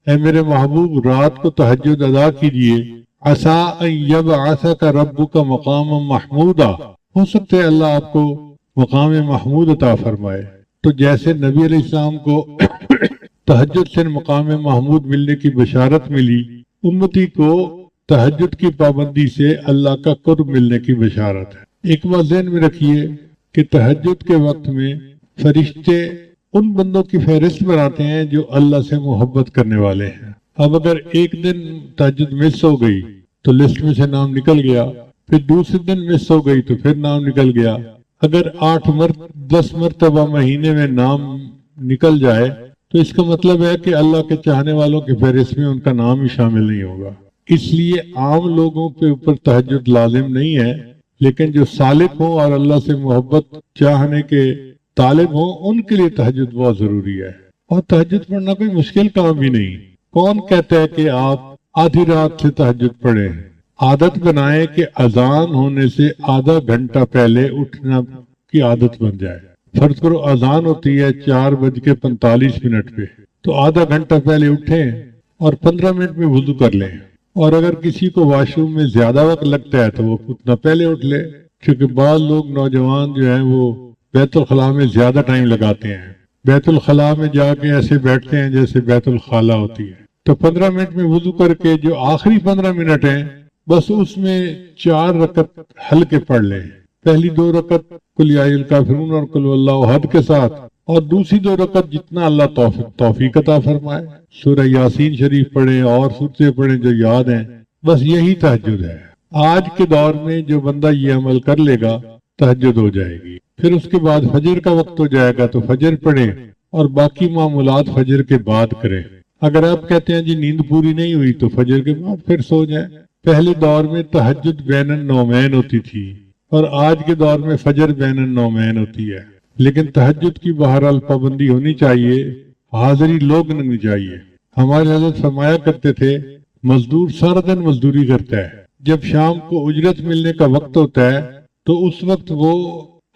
اے میرے محبوب رات کو تہجد ادا کیجئے، عسیٰ ان یبعثک ربک مقاما محمودا، ہو سکتا ہے اللہ آپ کو مقام محمود عطا فرمائے۔ تو جیسے نبی علیہ السلام کو تہجد سے مقام محمود ملنے کی بشارت ملی، امتی کو تہجد کی پابندی سے اللہ کا قرب ملنے کی بشارت ہے۔ ایک بات ذہن میں رکھیے کہ تہجد کے وقت میں فرشتے ان بندوں کی فہرست بناتے ہیں جو اللہ سے محبت کرنے والے ہیں۔ اب اگر ایک دن تہجد مس ہو گئی تو لسٹ میں سے نام نکل گیا، پھر دوسرے دن مس ہو گئی تو پھر نام نکل گیا۔ اگر 10 مرتبہ مہینے میں نام نکل جائے تو اس کا مطلب ہے کہ اللہ کے چاہنے والوں کی فہرست میں ان کا نام ہی شامل نہیں ہوگا۔ اس لیے عام لوگوں کے اوپر تہجد لازم نہیں ہے، لیکن جو سالک ہوں اور اللہ سے محبت چاہنے کے طالب ہوں ان کے لیے تہجد بہت ضروری ہے۔ اور تہجد پڑھنا کوئی مشکل کام بھی نہیں۔ کون کہتا ہے کہ آپ آدھی رات سے تہجد پڑھیں؟ عادت بنائیں کہ اذان ہونے سے آدھا گھنٹہ پہلے اٹھنا کی عادت بن جائے۔ فرض کرو اذان ہوتی ہے 4:45 پہ، تو آدھا گھنٹہ پہلے اٹھیں اور 15 منٹ میں وضو کر لیں۔ اور اگر کسی کو واش روم میں زیادہ وقت لگتا ہے تو وہ اتنا پہلے اٹھ لے، کیونکہ بعض لوگ نوجوان جو ہیں وہ بیت الخلاء میں زیادہ ٹائم لگاتے ہیں، بیت الخلاء میں جا کے ایسے بیٹھتے ہیں جیسے بیت الخلاء ہوتی ہے۔ تو 15 منٹ میں وضو کر کے جو آخری 15 منٹ ہیں بس اس میں 4 رکعت ہلکے پڑھ لیں، پہلی 2 رکعت قل یا ایھا الکافرون اور قل ھو اللہ احد کے ساتھ، اور دوسری 2 رکعت جتنا اللہ توفیق عطا فرمائے، سورہ یاسین شریف پڑھیں اور سورتیں پڑھیں جو یاد ہیں۔ بس یہی تہجد ہے۔ آج کے دور میں جو بندہ یہ عمل کر لے گا تہجد ہو جائے گی۔ پھر اس کے بعد فجر کا وقت ہو جائے گا تو فجر پڑھیں اور باقی معمولات فجر کے بعد کریں۔ اگر آپ کہتے ہیں جی نیند پوری نہیں ہوئی تو فجر کے بعد پھر سو جائیں۔ پہلے دور میں تہجد بین النومین ہوتی تھی اور آج کے دور میں فجر بین النومین ہوتی ہے، لیکن تہجد کی بہرحال پابندی ہونی چاہیے، حاضری لوگ نہیں چاہیے۔ ہمارے حضرت فرمایا کرتے تھے مزدور سارا دن مزدوری کرتا ہے، جب شام کو اجرت ملنے کا وقت ہوتا ہے تو اس وقت وہ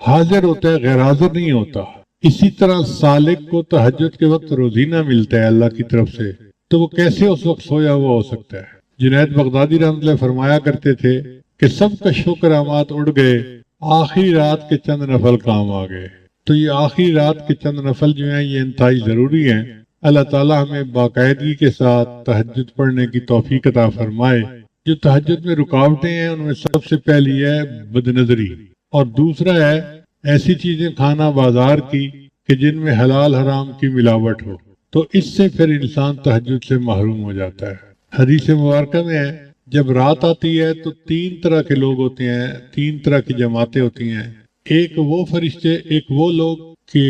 حاضر ہوتا ہے، غیر حاضر نہیں ہوتا۔ اسی طرح سالک کو تہجد کے وقت روزینہ ملتا ہے اللہ کی طرف سے، تو وہ کیسے اس وقت سویا ہوا ہو سکتا ہے؟ جنید بغدادی رحمۃ اللہ فرمایا کرتے تھے کہ سب کا شکر کرامات اڑ گئے، آخری رات کے چند نفل کام آ گئے۔ تو یہ آخری رات کے چند نفل جو ہیں یہ انتہائی ضروری ہیں۔ اللہ تعالیٰ ہمیں باقاعدگی کے ساتھ تہجد پڑھنے کی توفیق عطا فرمائے۔ جو تہجد میں رکاوٹیں ہیں ان میں سب سے پہلی ہے بد نظری، اور دوسرا ہے ایسی چیزیں کھانا بازار کی کہ جن میں حلال حرام کی ملاوٹ ہو، تو اس سے پھر انسان تہجد سے محروم ہو جاتا ہے۔ حدیث مبارکہ میں ہے جب رات آتی ہے تو 3 طرح کے لوگ ہوتے ہیں، 3 طرح کی جماعتیں ہوتی ہیں۔ ایک وہ فرشتے، ایک وہ لوگ کہ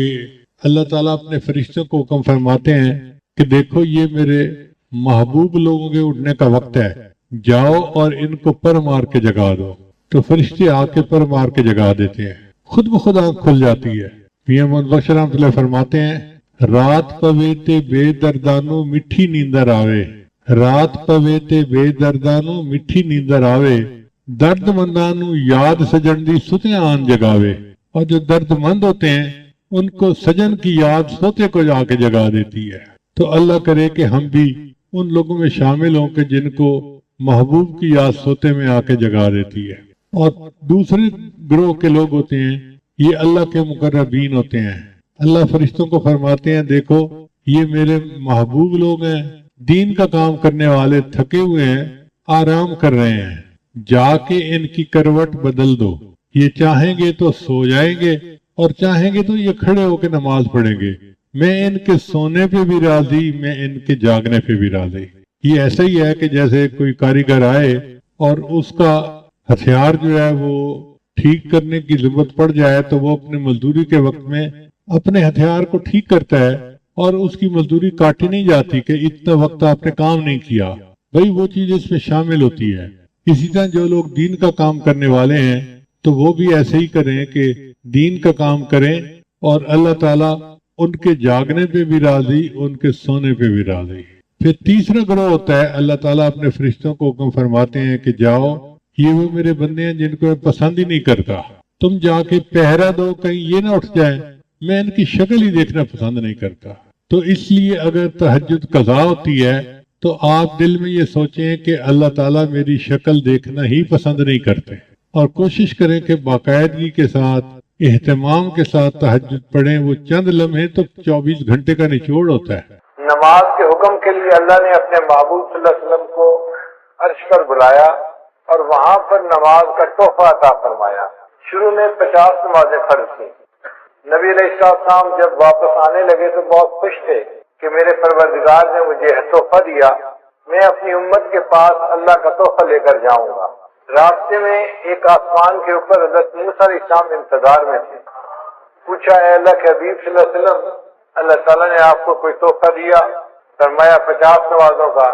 اللہ تعالیٰ اپنے فرشتوں کو حکم فرماتے ہیں کہ دیکھو یہ میرے محبوب لوگوں کے اٹھنے کا وقت ہے، جاؤ اور ان کو پر مار کے جگا دو۔ تو فرشتے آ کے پر مار کے جگا دیتے ہیں، خود بخود آنکھ کھل جاتی ہے۔ میاں محمد بخش رحمۃ اللہ فرماتے ہیں رات پویتے بے دردانو مٹھی نیندر آوے، رات پویتے بے دردانو مٹھی نیندر آوے، درد مندانو یاد سجن دی ستیاں آن جگاوے۔ اور جو درد مند ہوتے ہیں ان کو سجن کی یاد سوتے کو جا کے جگا دیتی ہے۔ تو اللہ کرے کہ ہم بھی ان لوگوں میں شامل ہوں کہ جن کو محبوب کی یاد سوتے میں آ کے جگا دیتی ہے۔ اور دوسرے گروہ کے لوگ ہوتے ہیں یہ اللہ کے مقربین ہوتے ہیں۔ اللہ فرشتوں کو فرماتے ہیں دیکھو یہ میرے محبوب لوگ ہیں، دین کا کام کرنے والے، تھکے ہوئے ہیں، آرام کر رہے ہیں، جا کے ان کی کروٹ بدل دو۔ یہ چاہیں گے تو سو جائیں گے اور چاہیں گے تو یہ کھڑے ہو کے نماز پڑھیں گے۔ میں ان کے سونے پہ بھی راضی، میں ان کے جاگنے پہ بھی راضی۔ یہ ایسا ہی ہے کہ جیسے کوئی کاریگر آئے اور اس کا ہتھیار جو ہے وہ ٹھیک کرنے کی ضرورت پڑ جائے تو وہ اپنے مزدوری کے وقت میں اپنے ہتھیار کو ٹھیک کرتا ہے اور اس کی مزدوری کاٹی نہیں جاتی کہ اتنا وقت آپ نے کام نہیں کیا، بھئی وہ چیز اس میں شامل ہوتی ہے۔ اسی طرح جو لوگ دین کا کام کرنے والے ہیں تو وہ بھی ایسے ہی کریں کہ دین کا کام کریں اور اللہ تعالیٰ ان کے جاگنے پہ بھی راضی، ان کے سونے پہ بھی راضی۔ پھر تیسرا گروہ ہوتا ہے اللہ تعالیٰ اپنے فرشتوں کو حکم فرماتے ہیں کہ جاؤ یہ وہ میرے بندے ہیں جن کو میں پسند ہی نہیں کرتا، تم جا کے پہرا دو کہیں یہ نہ اٹھ جائیں، میں ان کی شکل ہی دیکھنا پسند نہیں کرتا۔ تو اس لیے اگر تہجد قضا ہوتی ہے تو آپ دل میں یہ سوچیں کہ اللہ تعالیٰ میری شکل دیکھنا ہی پسند نہیں کرتے، اور کوشش کریں کہ باقاعدگی کے ساتھ اہتمام کے ساتھ تہجد پڑھیں۔ وہ چند لمحے تو 24 گھنٹے کا نچوڑ ہوتا ہے۔ نماز کے حکم کے لیے اللہ نے اپنے محبوب صلی اللہ علیہ وسلم کو عرش پر بلایا اور وہاں پر نماز کا تحفہ عطا فرمایا۔ شروع میں 50 نمازیں فرض تھیں۔ نبی علیہ السلام جب واپس آنے لگے تو بہت خوش تھے کہ میرے پروردگار نے مجھے تحفہ دیا، میں اپنی امت کے پاس اللہ کا تحفہ لے کر جاؤں گا۔ راستے میں ایک آسمان کے اوپر حضرت موسیٰ علیہ السلام انتظار میں تھے۔ پوچھا، اے اللہ کے حبیب صلی اللہ علیہ وسلم، اللہ تعالیٰ نے آپ کو کوئی تحفہ دیا؟ فرمایا 50 نمازوں کا۔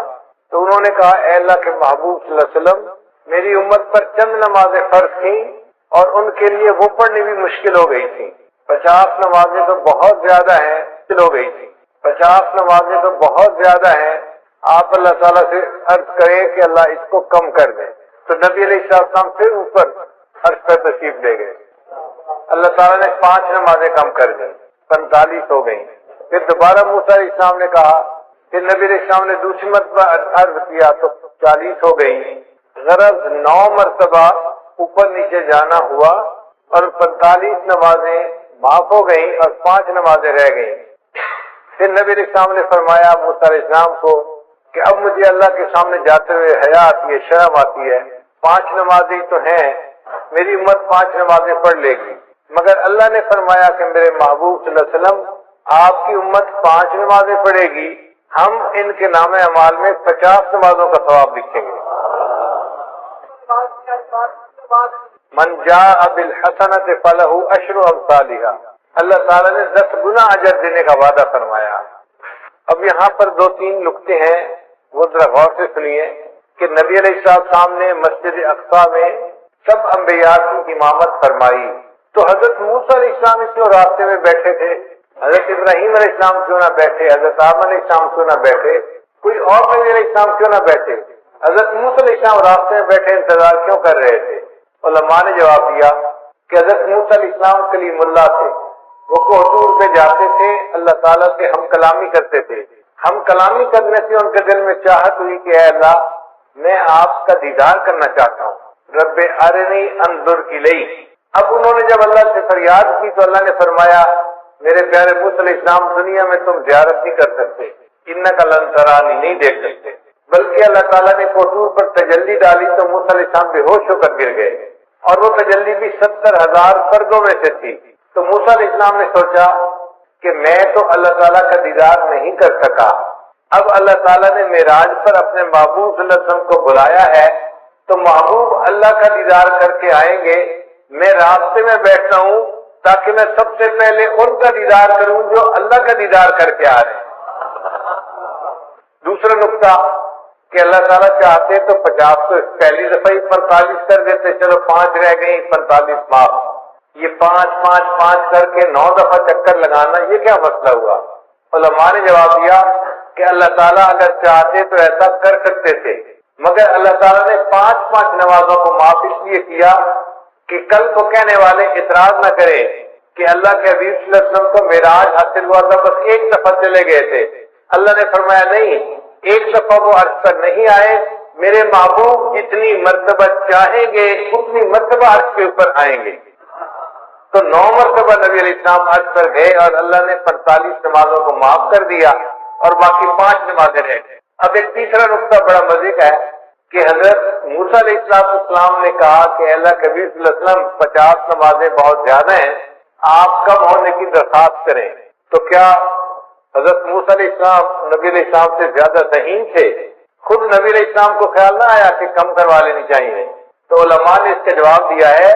تو انہوں نے کہا، اے اللہ کے محبوب صلی اللہ علیہ وسلم، میری امت پر چند نمازیں فرض تھیں اور ان کے لیے وہ پڑھنی بھی مشکل ہو گئی تھی۔ 50 نمازیں تو بہت زیادہ ہیں، مشکل ہو گئی تھی۔ 50 نمازیں تو بہت زیادہ ہیں، آپ اللہ تعالیٰ سے عرض کریں کہ اللہ اس کو کم کر دیں۔ تو نبی علیہ السلام پھر اوپر عرش پر تشریف لے گئے۔ اللہ تعالیٰ نے 5 نمازیں کم کر دیں، 45 ہو گئیں۔ پھر دوبارہ موسیٰ علیہ السلام نے کہا، پھر نبی علیہ السلام نے دوسری مرتبہ عرض کیا تو 40 ہو گئیں۔ غرض 9 مرتبہ اوپر نیچے جانا ہوا اور 45 نمازیں معاف ہو گئیں اور 5 نمازیں رہ گئیں۔ پھر نبی علیہ السلام نے فرمایا موسیٰ علیہ السلام کو کہ اب مجھے اللہ کے سامنے جاتے ہوئے حیا آتی ہے، شرم آتی ہے۔ 5 نمازیں تو ہیں، میری امت 5 نمازیں پڑھ لے گی، مگر اللہ نے فرمایا کہ میرے محبوب صلی اللہ علیہ وسلم آپ کی امت 5 نمازیں پڑھے گی، ہم ان کے نام اعمال میں 50 نمازوں کا ثواب لکھیں گے۔ من جاء بالحسنۃ فلہ عشر امثالھا، اللہ تعالیٰ نے 10 گنا اجر دینے کا وعدہ فرمایا۔ اب یہاں پر 2-3 نکتے ہیں، وہ ذرا غور سے سنیے کہ نبی علیہ السلام نے مسجد اقصی میں سب انبیاء کی امامت فرمائی، تو حضرت موسیٰ علیہ السلام کیوں راستے میں بیٹھے تھے؟ حضرت ابراہیم علیہ السلام کیوں نہ بیٹھے؟ حضرت آدم علیہ السلام کیوں نہ بیٹھے؟ کوئی اور نبی علیہ السلام کیوں نہ بیٹھے؟ حضرت موسیٰ علیہ السلام راستے میں بیٹھے انتظار کیوں کر رہے تھے؟ علماء نے جواب دیا کہ حضرت موسیٰ علیہ السلام کلیم اللہ تھے، وہ کوہ پہ جاتے تھے، اللہ تعالیٰ سے ہم کلامی کرتے تھے۔ ہم کلامی کرنے سے ان کے دل میں چاہت ہوئی کہ اے اللہ، میں آپ کا دیدار کرنا چاہتا ہوں، رب ارنی انظر الیک۔ اب انہوں نے جب اللہ سے فریاد کی تو اللہ نے فرمایا، میرے پیارے موسیٰ علیہ السلام، دنیا میں تم زیارت نہیں کر سکتے، انک لن ترانی، نہیں دیکھ سکتے۔ بلکہ اللہ تعالیٰ نے کوہ پر تجلی ڈالی تو موسیٰ علیہ السلام بے ہوش ہو کر گر گئے، اور وہ تجلی بھی 70,000 فرقوں میں سے تھی۔ تو موسیٰ علیہ السلام نے سوچا کہ میں تو اللہ تعالیٰ کا دیدار نہیں کر سکا، اب اللہ تعالیٰ نے معراج پر اپنے محبوب صلی اللہ علیہ وسلم کو بلایا ہے تو محبوب اللہ کا دیدار کر کے آئیں گے، میں راستے میں بیٹھتا ہوں تاکہ میں سب سے پہلے ان کا دیدار کروں جو اللہ کا دیدار کر کے آ رہے ہیں۔ دوسرا نقطہ کہ اللہ تعالیٰ چاہتے تو 50 تو پہلی دفعہ ہی 45 کر دیتے، چلو 5 رہ گئی، 45 معاف۔ یہ 5 کر کے 9 دفعہ چکر لگانا، یہ کیا مسئلہ ہوا؟ علماء نے جواب دیا کہ اللہ تعالیٰ اگر چاہتے تو ایسا کر سکتے تھے، مگر اللہ تعالیٰ نے 5 نمازوں کو معاف اس لیے کیا کہ کل کو کہنے والے اعتراض نہ کرے کہ اللہ کے حبیب صلی اللہ علیہ وسلم کو معراج حاصل ہوا تھا، بس 1 دفعہ چلے گئے تھے۔ اللہ نے فرمایا نہیں، 1 دفعہ وہ عرش پر نہیں آئے، میرے محبوب جتنی مرتبہ چاہیں گے اتنی مرتبہ عرش کے اوپر آئیں گے۔ تو 9 مرتبہ نبی علیہ السلام عرش پر گئے اور اللہ نے 45 نمازوں کو معاف کر دیا اور باقی 5 نمازیں رہ گئے۔ اب ایک تیسرا نقطہ بڑا مزے کا ہے کہ حضرت موسیٰ علیہ السلام نے کہا کہ اللہ کے نبی صلی اللہ علیہ وسلم 50 نمازیں بہت زیادہ ہیں، آپ کم ہونے کی درخواست کریں۔ تو کیا حضرت موسیٰ علیہ السلام نبی علیہ السلام سے زیادہ ذہین تھے؟ خود نبی علیہ السلام کو خیال نہ آیا کہ کم کروا لینی چاہیے؟ تو علماء نے اس کا جواب دیا ہے،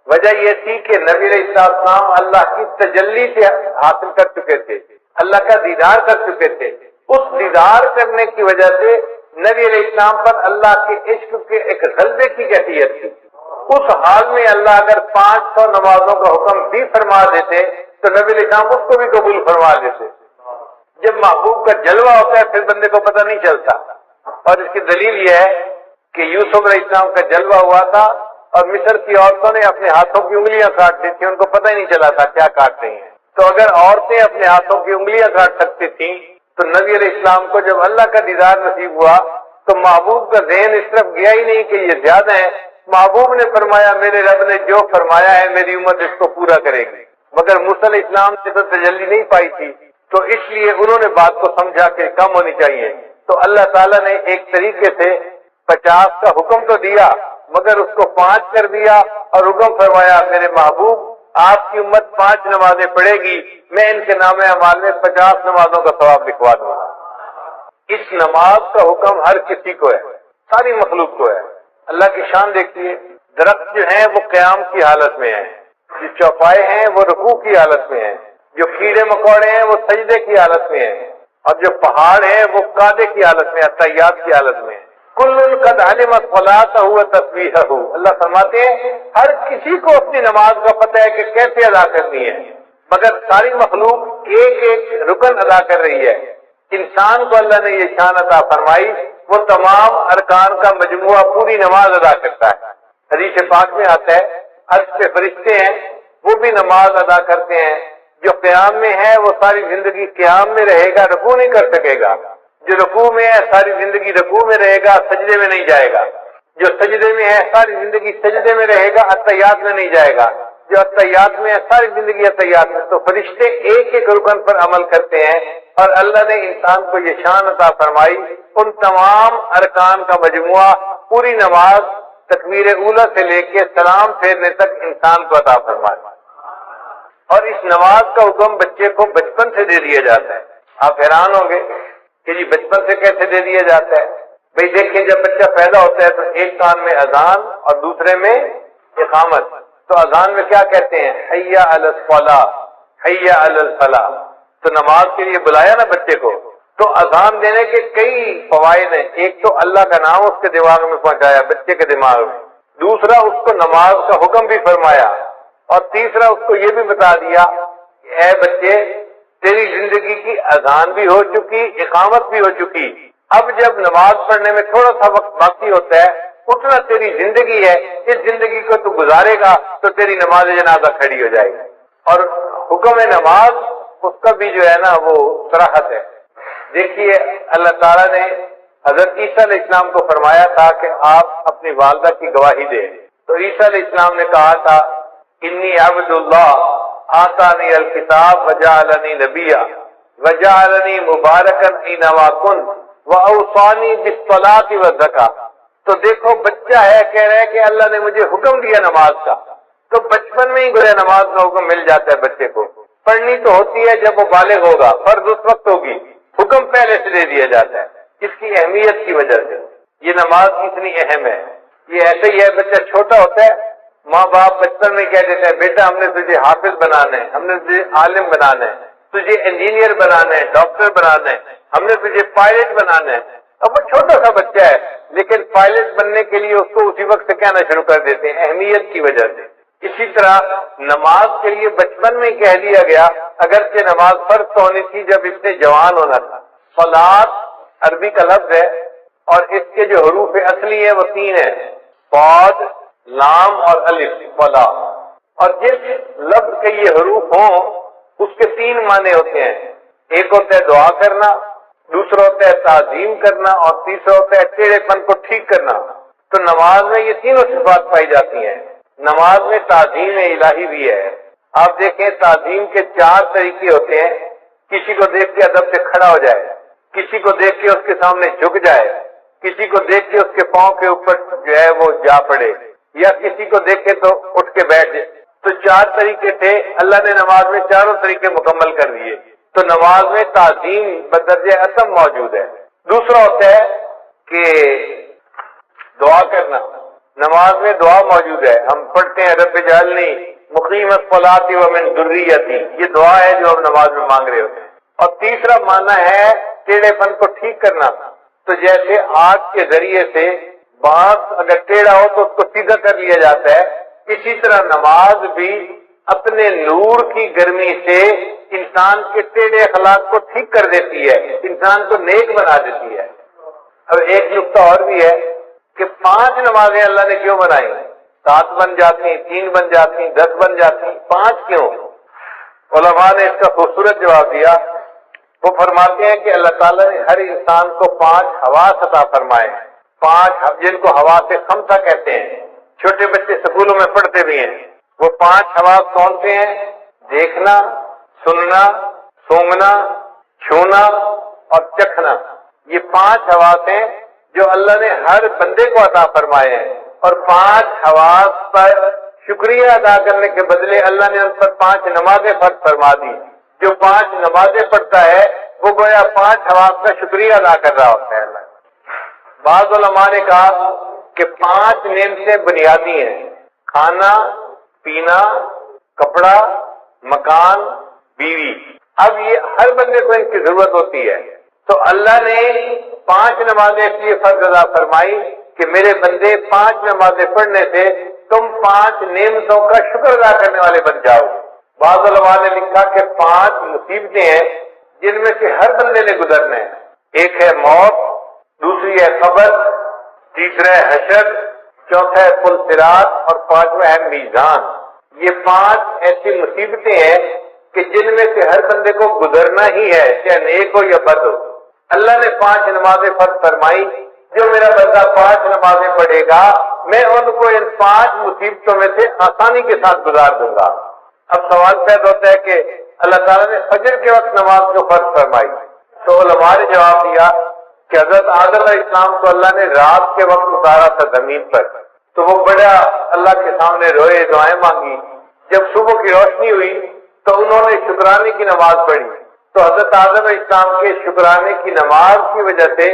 وجہ یہ تھی کہ نبی علیہ السلام اللہ کی تجلی سے حاصل کر چکے تھے، اللہ کا دیدار کر چکے تھے۔ اس دیدار کرنے کی وجہ سے نبی علیہ السلام پر اللہ کے عشق کے ایک غلبے کی کیفیت تھی۔ اس حال میں اللہ اگر 500 نمازوں کا حکم بھی فرما دیتے تو نبی علیہ السلام اس کو بھی قبول فرما لیتے۔ جب محبوب کا جلوہ ہوتا ہے پھر بندے کو پتہ نہیں چلتا، اور اس کی دلیل یہ ہے کہ یوسف علیہ السلام کا جلوہ ہوا تھا اور مصر کی عورتوں نے اپنے ہاتھوں کی انگلیاں کاٹ دی تھی، ان کو پتہ ہی نہیں چلا تھا کیا کاٹ رہی ہیں۔ تو اگر عورتیں اپنے ہاتھوں کی انگلیاں کاٹ سکتی تھیں تو نبی علیہ السلام کو جب اللہ کا دیدار نصیب ہوا تو محبوب کا ذہن اس طرف گیا ہی نہیں کہ یہ زیادہ ہے. محبوب نے فرمایا میرے رب نے جو فرمایا ہے میری امت اس کو پورا کرے گی. مگر موسیٰ علیہ السلام سے تو تجلی نہیں پائی تھی تو اس لیے انہوں نے بات کو سمجھا کہ کم ہونی چاہیے. تو اللہ تعالیٰ نے ایک طریقے سے 50 کا حکم تو دیا مگر اس کو 5 کر دیا اور حکم فرمایا میرے محبوب آپ کی امت 5 نمازیں پڑھے گی, میں ان کے نام اعمال میں 50 نمازوں کا ثواب لکھوا دوں گا. اس نماز کا حکم ہر کسی کو ہے, ساری مخلوق کو ہے. اللہ کی شان دیکھیے, درخت جو ہیں وہ قیام کی حالت میں ہیں, جو چوپائے ہیں وہ رکوع کی حالت میں ہیں, جو کیڑے مکوڑے ہیں وہ سجدے کی حالت میں ہیں, اور جو پہاڑ ہیں وہ قعدے کی حالت میں, تحیات کی حالت میں ہیں. کل قد علم صلاتہ و تسبیحہ, اللہ فرماتے ہیں ہر کسی کو اپنی نماز کا پتہ ہے کہ کیسے ادا کرنی ہے, مگر ساری مخلوق ایک ایک رکن ادا کر رہی ہے. انسان کو اللہ نے یہ شان عطا فرمائی, وہ تمام ارکان کا مجموعہ پوری نماز ادا کرتا ہے. حدیث پاک میں آتا ہے عرش پہ فرشتے ہیں وہ بھی نماز ادا کرتے ہیں. جو قیام میں ہے وہ ساری زندگی قیام میں رہے گا, رکوع نہیں کر سکے گا. جو رکوع میں ہے ساری زندگی رکوع میں رہے گا, سجدے میں نہیں جائے گا. جو سجدے میں ہے ساری زندگی سجدے میں رہے گا, اتحیات میں نہیں جائے گا. جو اتحیات میں ہے ساری زندگی اتحیات میں. تو فرشتے ایک ایک رکن پر عمل کرتے ہیں اور اللہ نے انسان کو یہ شان عطا فرمائی, ان تمام ارکان کا مجموعہ پوری نماز تکبیر اولیٰ سے لے کے سلام پھیرنے تک انسان کو عطا فرمائی. اور اس نماز کا حکم بچے کو بچپن سے دے دیا جاتا ہے. آپ حیران ہوں گے کہ جی بچپن سے کیسے دے دیا جاتا ہے. بھئی دیکھیں جب بچہ پیدا ہوتا ہے تو ایک کان میں اذان اور دوسرے میں اقامت. تو اذان میں کیا کہتے ہیں, حی علی الصلاۃ, حی علی الفلاح. تو نماز کے لیے بلایا نا بچے کو, تو اذان دینے کے کئی فوائد ہیں. ایک تو اللہ کا نام اس کے دماغ میں پہنچایا, بچے کے دماغ میں. دوسرا اس کو نماز کا حکم بھی فرمایا, اور تیسرا اس کو یہ بھی بتا دیا کہ اے بچے تیری زندگی کی اذان بھی ہو چکی, اقامت بھی ہو چکی. اب جب نماز پڑھنے میں تھوڑا سا وقت باقی ہوتا ہے اتنا تیری زندگی ہے, اس زندگی کو تو گزارے گا تو تیری نماز جنازہ کھڑی ہو جائے گی. اور حکم نماز اس کا بھی جو ہے نا وہ صراحت ہے. دیکھیے اللہ تعالیٰ نے حضرت عیسیٰ علیہ السلام کو فرمایا تھا کہ آپ اپنی والدہ کی گواہی دیں. تو عیسیٰ علیہ السلام نے کہا تھا انی عبد اللہ آتانی الکتاب وجعلنی نبیا وجعلنی مبارکا اینما کنت واوصانی بالصلاۃ والزکاۃ. تو دیکھو بچہ ہے کہہ رہا ہے کہ اللہ نے مجھے حکم دیا نماز کا, تو بچپن میں ہی گویا نماز کا حکم مل جاتا ہے بچے کو. پڑھنی تو ہوتی ہے جب وہ بالغ ہوگا, فرض اس وقت ہوگی, حکم پہلے سے دے دیا جاتا ہے. اس کی اہمیت کی وجہ سے یہ نماز اتنی اہم ہے. یہ ایسے ہی ہے, بچہ چھوٹا ہوتا ہے ماں باپ بچپن میں کہہ دیتے ہیں بیٹا ہم نے تجھے حافظ بنانا ہے, ہم نے تجھے عالم بنانا ہے, تجھے انجینئر بنانا ہے, ڈاکٹر بنانا ہے, ہم نے تجھے پائلٹ بنانا ہے. اب وہ چھوٹا سا بچہ ہے لیکن پائلٹ بننے کے لیے اس کو اسی وقت سے کہنا شروع کر دیتے ہیں اہمیت کی وجہ سے. اسی طرح نماز کے لیے بچپن میں کہہ دیا گیا, اگرچہ نماز فرض تو ہونی تھی جب اس نے جوان ہونا تھا. صلاۃ عربی کا لفظ ہے اور اس کے جو حروف اصلی ہیں وہ 3 ہیں, صاد, لام اور الف, صلاۃ. اور جس لفظ کے یہ حروف ہوں اس کے 3 معنی ہوتے ہیں. ایک ہوتا ہے دعا کرنا, دوسرا ہوتا ہے تعظیم کرنا, اور تیسرا ہوتا ہے ٹیڑھے پن کو ٹھیک کرنا. تو نماز میں یہ تینوں صفات پائی جاتی ہیں. نماز میں تعظیم الہی بھی ہے. آپ دیکھیں تعظیم کے 4 طریقے ہوتے ہیں. کسی کو دیکھ کے ادب سے کھڑا ہو جائے, کسی کو دیکھ کے اس کے سامنے جھک جائے, کسی کو دیکھ کے اس کے پاؤں کے اوپر جو ہے وہ جا پڑے, یا کسی کو دیکھے تو اٹھ کے بیٹھ جائے. تو 4 طریقے تھے, اللہ نے نماز میں 4 طریقے مکمل کر دیے. تو نماز میں تعظیم بدرجہ اعظم موجود ہے. دوسرا ہوتا ہے کہ دعا کرنا, نماز میں دعا موجود ہے. ہم پڑھتے ہیں رب اجعلنی مقیم الصلاۃ ومن ذریتی, یہ دعا ہے جو ہم نماز میں مانگ رہے ہوتے ہیں. اور تیسرا معنی ہے ٹیڑھے پن کو ٹھیک کرنا. تو جیسے آگ کے ذریعے سے بانس اگر ٹیڑھا ہو تو اس کو سیدھا کر لیا جاتا ہے, اسی طرح نماز بھی اپنے نور کی گرمی سے انسان کے ٹیڑھے اخلاق کو ٹھیک کر دیتی ہے, انسان کو نیک بنا دیتی ہے. اب ایک نقطہ اور بھی ہے کہ 5 نمازیں اللہ نے کیوں بنائی؟ 7 بن جاتی, 3 بن جاتی, 10 بن جاتی, 5 کیوں؟ علماء نے اس کا خوبصورت جواب دیا. وہ فرماتے ہیں کہ اللہ تعالیٰ نے ہر انسان کو 5 حواس عطا فرمائے ہیں. 5 جن کو حواس خمسہ کہتے ہیں. چھوٹے بچے سکولوں میں پڑھتے بھی ہیں. وہ 5 حواس کون سے ہیں؟ دیکھنا، سننا، سونگنا، چھونا اور چکھنا. یہ 5 حواس ہیں جو اللہ نے ہر بندے کو عطا فرمائے ہیں. اور 5 حواس پر شکریہ ادا کرنے کے بدلے اللہ نے ان پر 5 نمازیں فرض فرما دی. جو 5 نمازیں پڑھتا ہے وہ گویا 5 حواس کا شکریہ ادا کر رہا ہوتا ہے. اللہ بعض علماء نے کہا کہ 5 نعمتیں بنیادی ہیں: کھانا، پینا، کپڑا، مکان، بیوی. اب یہ ہر بندے کو ان کی ضرورت ہوتی ہے. تو اللہ نے 5 نمازیں اس لیے فرض ادا فرمائی کہ میرے بندے 5 نمازیں پڑھنے سے تم 5 نعمتوں کا شکر ادا کرنے والے بن جاؤ. بعض علماء نے لکھا کہ 5 مصیبتیں ہیں جن میں سے ہر بندے نے گزرنا ہے. ایک ہے موت، دوسری ہے قبر، تیسرا ہے حشر، چوتھا ہے پل صراط اور 5واں ہے میزان. یہ 5 ایسی مصیبتیں ہیں کہ جن میں سے ہر بندے کو گزرنا ہی ہے، چاہے نیک ہو یا بد ہو. اللہ نے 5 نمازیں فرض فرمائی. جو میرا بندہ 5 نمازیں پڑھے گا میں ان کو ان 5 مصیبتوں میں سے آسانی کے ساتھ گزار دوں گا. اب سوال پیدا ہوتا ہے کہ اللہ تعالیٰ نے فجر کے وقت نماز کو فرض فرمائی. تو علماء نے جواب دیا کہ حضرت آدم علیہ السلام کو اللہ نے رات کے وقت اتارا تھا زمین پر. تو وہ بڑا اللہ کے سامنے روئے، دعائیں مانگی. جب صبح کی روشنی ہوئی تو انہوں نے شکرانے کی نماز پڑھی. تو حضرت آدم علیہ السلام کے شکرانے کی نماز کی وجہ سے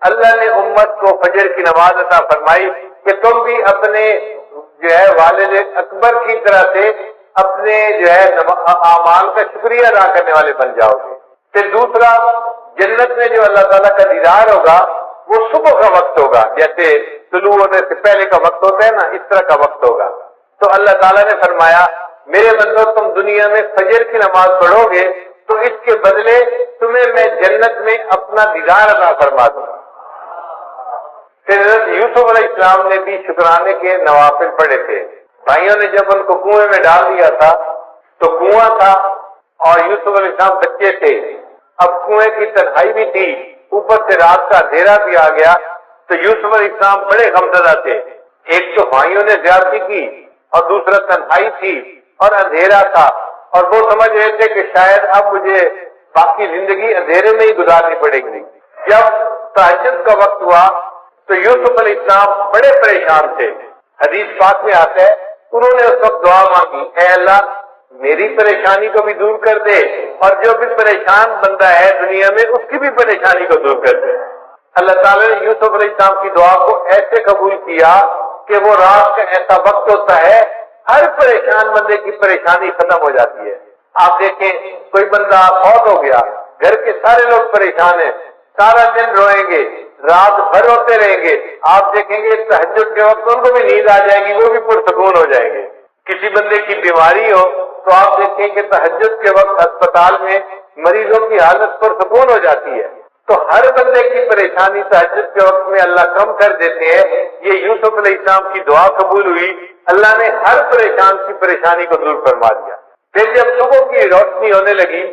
اللہ نے امت کو فجر کی نماز عطا فرمائی کہ تم بھی اپنے جو ہے والد اکبر کی طرح سے اپنے جو ہے اعمال کا شکریہ ادا کرنے والے بن جاؤ گے. پھر دوسرا، جنت میں جو اللہ تعالیٰ کا دیدار ہوگا وہ صبح کا وقت ہوگا، جیسے طلوع ہونے سے پہلے کا وقت ہوتا ہے نا، اس طرح کا وقت ہوگا. تو اللہ تعالیٰ نے فرمایا میرے بندو تم دنیا میں فجر کی نماز پڑھو گے تو اس کے بدلے تمہیں میں جنت میں اپنا دیدار عطا فرما دوں گا. پھر حضرت یوسف علیہ السلام نے بھی شکرانے کے نوافل پڑھے تھے. بھائیوں نے جب ان کو کنویں میں ڈال دیا تھا تو کنواں تھا اور یوسف علیہ السلام بچے تھے. اب کنویں کی تنہائی بھی تھی، اوپر سے رات کا اندھیرا بھی آ گیا. تو یوسف علیہ السلام بڑے غمزدہ تھے. ایک تو بھائیوں نے زیادتی کی اور دوسرا تنہائی تھی اور اندھیرا تھا، اور وہ سمجھ رہے تھے کہ شاید اب مجھے باقی زندگی اندھیرے میں ہی گزارنی پڑے گی. جب تہجد کا وقت ہوا تو یوسف علیہ السلام بڑے پریشان تھے. حدیث پاک میں آتا ہے انہوں نے اس وقت دعا مانگی، اے اللہ میری پریشانی کو بھی دور کر دے اور جو بھی پریشان بندہ ہے دنیا میں اس کی بھی پریشانی کو دور کر دے. اللہ تعالیٰ نے یوسف علیہ السلام کی دعا کو ایسے قبول کیا کہ وہ رات کا ایسا وقت ہوتا ہے ہر پریشان بندے کی پریشانی ختم ہو جاتی ہے. آپ دیکھیں کوئی بندہ فوت ہو گیا، گھر کے سارے لوگ پریشان ہیں، سارا دن روئیں گے، رات بھر ہوتے رہیں گے. آپ دیکھیں گے تہجد کے وقت ان کو بھی نیند آ جائے گی، وہ بھی پرسکون ہو جائیں گے. کسی بندے کی بیماری ہو تو آپ دیکھیں کہ تہجد کے وقت اسپتال میں مریضوں کی حالت پرسکون ہو جاتی ہے. تو ہر بندے کی پریشانی تہجد کے وقت میں اللہ کم کر دیتے ہیں. یہ یوسف علیہ السلام کی دعا قبول ہوئی، اللہ نے ہر پریشان کی پریشانی کو دور فرما دیا. پھر جب صبح کی روشنی ہونے لگی،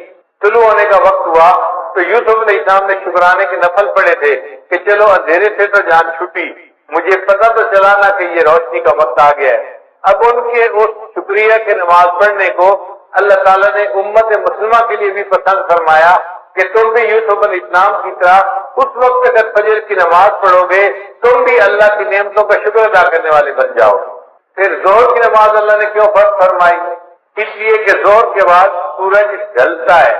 طلوع ہونے کا وقت ہوا تو یوسف علیہ السلام نے شکرانے کے نفل پڑے تھے کہ چلو اندھیرے سے تو جان چھوٹی، مجھے پتہ تو چلا نا کہ یہ روشنی کا وقت آ گیا ہے. اب ان کے اس شکریہ کے نماز پڑھنے کو اللہ تعالیٰ نے امت مسلمہ کے لیے بھی پسند فرمایا کہ تم بھی یوسف علیہ السلام کی طرح اس وقت اگر فجر کی نماز پڑھو گے تم بھی اللہ کی نعمتوں کا شکر ادا کرنے والے بن جاؤ. پھر ظہر کی نماز اللہ نے کیوں فرض فرمائی؟ اس لیے کہ ظہر کے بعد سورج ڈھلتا ہے.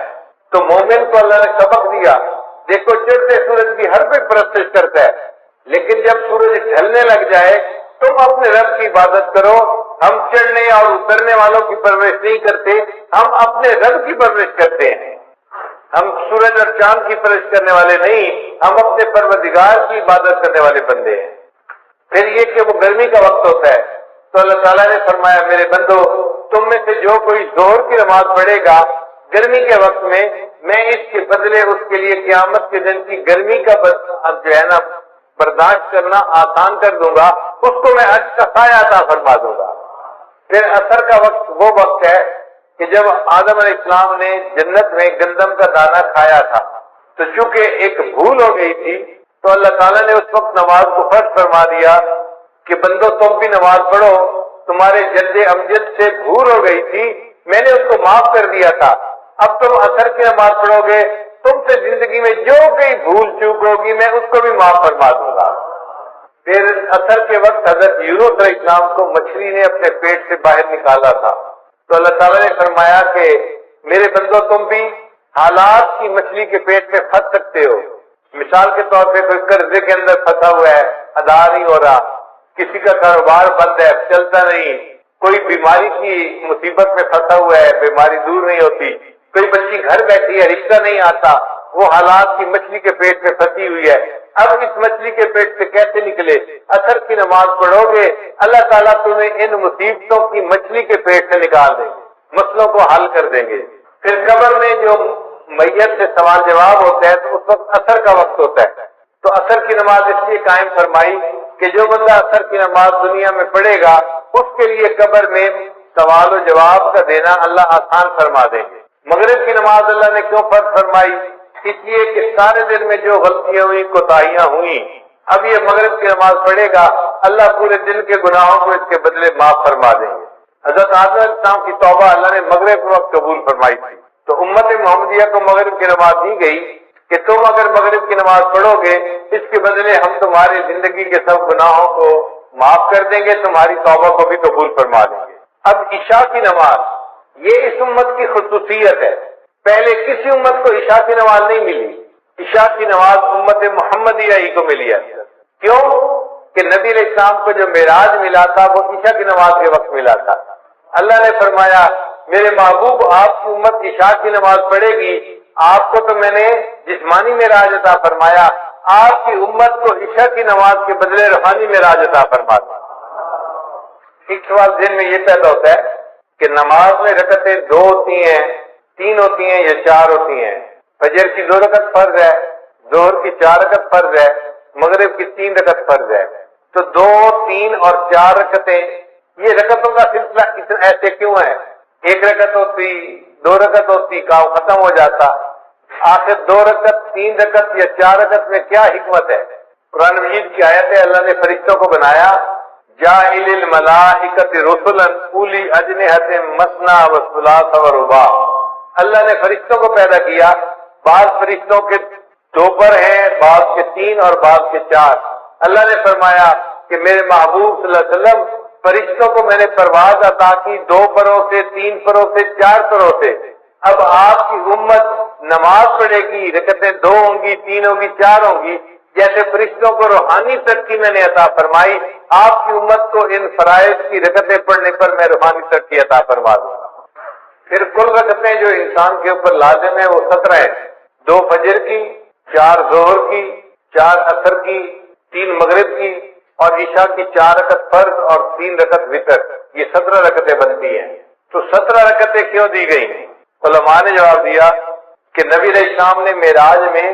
تو مومن کو اللہ نے سبق دیا، دیکھو چڑھتے سورج کی ہر کوئی پرستش کرتا ہے، لیکن جب سورج ڈھلنے لگ جائے تم اپنے رب کی عبادت کرو. ہم چڑھنے اور اترنے والوں کی پرورش نہیں کرتے، ہم اپنے رب کی پرورش کرتے ہیں. ہم سورج اور چاند کی پرورش کرنے والے نہیں، ہم اپنے پروردگار کی عبادت کرنے والے بندے ہیں. پھر یہ کہ وہ گرمی کا وقت ہوتا ہے تو اللہ تعالیٰ نے فرمایا میرے بندو تم میں سے جو کوئی ظہر کی نماز پڑھے گا گرمی کے وقت میں اس کے بدلے اس کے لیے قیامت کے دن کی گرمی کا جو ہے نا برداشت کرنا آسان کر دوں گا، اس کو میں عرش کا سایہ عطا فرما دوں گا. پھر عصر کا وقت وہ وقت ہے کہ جب آدم علیہ السلام نے جنت میں گندم کا دانہ کھایا تھا تو چونکہ ایک بھول ہو گئی تھی تو اللہ تعالیٰ نے اس وقت نماز کو فرض فرما دیا کہ بندو تم بھی نماز پڑھو، تمہارے جد امجد سے بھول ہو گئی تھی، میں نے اس کو معاف کر دیا تھا، اب تم عصر کی نماز پڑھو گے، تم سے زندگی میں جو کہیں بھول چوک ہوگی میں اس کو بھی معاف فرما دوں گا۔ پھر عصر کے وقت حضرت یونس علیہ السلام کو مچھلی نے اپنے پیٹ سے باہر نکالا تھا تو اللہ تعالیٰ نے فرمایا کہ میرے بندو تم بھی حالات کی مچھلی کے پیٹ میں پھنس سکتے ہو۔ مثال کے طور پہ کوئی قرضے کے اندر پھنسا ہوا ہے، ادا نہیں ہو رہا، کسی کا کاروبار بند ہے، چلتا نہیں، کوئی بیماری کی مصیبت میں پھنسا ہوا ہے، بیماری دور نہیں ہوتی، کوئی بچی گھر بیٹھی ہے، رشتہ نہیں آتا، وہ حالات کی مچھلی کے پیٹ میں پھنسی ہوئی ہے۔ اب اس مچھلی کے پیٹ سے کیسے نکلے؟ عصر کی نماز پڑھو گے، اللہ تعالیٰ تمہیں ان مصیبتوں کی مچھلی کے پیٹ سے نکال دیں گے، مسئلوں کو حل کر دیں گے۔ پھر قبر میں جو میت سے سوال جواب ہوتا ہے تو اس وقت عصر کا وقت ہوتا ہے، تو عصر کی نماز اس لیے قائم فرمائی کہ جو بندہ عصر کی نماز دنیا میں پڑھے گا اس کے لیے قبر میں سوال و جواب کا دینا اللہ آسان فرما دیں گے۔ مغرب کی نماز اللہ نے کیوں فرض فرمائی؟ اس لیے کہ سارے دن میں جو غلطیاں ہوئی، کوتاہیاں ہوئیں، اب یہ مغرب کی نماز پڑھے گا، اللہ پورے دن کے گناہوں کو اس کے بدلے معاف فرما دیں گے۔ حضرت آدم علیہ السلام کی توبہ اللہ نے مغرب کے وقت قبول فرمائی تھی، تو امت محمدیہ کو مغرب کی نماز دی گئی کہ تم اگر مغرب کی نماز پڑھو گے اس کے بدلے ہم تمہاری زندگی کے سب گناہوں کو معاف کر دیں گے، تمہاری توبہ کو بھی قبول فرما دیں گے۔ اب عشاء کی نماز یہ اس امت کی خصوصیت ہے، پہلے کسی امت کو عشاء کی نماز نہیں ملی، عشاء کی نماز امت محمدیہ ہی کو ملی ہے۔ کیوں کہ نبی علیہ السلام کو جو معراج ملا تھا وہ عشاء کی نماز کے وقت ملا تھا۔ اللہ نے فرمایا میرے محبوب آپ کی امت عشاء کی نماز پڑھے گی، آپ کو تو میں نے جسمانی معراج عطا فرمایا، آپ کی امت کو عشاء کی نماز کے بدلے روحانی معراج عطا فرما دیا۔ ایک سوال ذہن میں یہ پیدا ہوتا ہے کہ نماز میں رکعتیں 2 ہوتی ہیں، 3 ہوتی ہیں یا 4 ہوتی ہیں؟ فجر کی 2 رکعت فرض ہے، ظہر کی 4 رکعت فرض ہے، مغرب کی 3 رکعت فرض ہے، تو 2، 3 اور 4 رکعتیں، یہ رکعتوں کا سلسلہ اتنا ایسے کیوں ہے؟ 1 رکعت ہوتی، 2 رکعت ہوتی، کام ختم ہو جاتا، آخر 2 رکعت، 3 رکعت یا 4 رکعت میں کیا حکمت ہے؟ قرآن مجید کی آیت ہے اللہ نے فرشتوں کو بنایا جاعل الملائکۃ رسلا اولی اجنحۃ مثنی وثلاث ورباع، اللہ نے فرشتوں کو پیدا کیا، بعض فرشتوں کے 2 پر ہیں، بعض کے 3 اور بعض کے 4۔ اللہ نے فرمایا کہ میرے محبوب صلی اللہ علیہ وسلم فرشتوں کو میں نے پرواز عطا کی 2 پروں سے، 3 پروں سے، 4 پروں سے۔ اب آپ کی امت نماز پڑھے گی، رکعتیں 2 ہوں گی، 3 ہوں گی، 4 ہوں گی، جیسے فرشتوں کو روحانی ترقی میں نے عطا فرمائی، آپ کی امت کو ان فرائض کی رکعتیں پڑھنے پر میں روحانی ترقی عطا فرما دوں گا۔ پھر کل رکعتیں جو انسان کے اوپر لازم ہے وہ 17 ہیں، 2 فجر کی، 4 ظہر کی، 4 عصر کی، 3 مغرب کی اور عشاء کی 4 رکعت فرض اور 3 رکعت وتر، یہ 17 رکعتیں بنتی ہیں۔ تو 17 رکعتیں کیوں دی گئی؟ علماء نے جواب دیا کہ نبی علیہ السلام نے معراج میں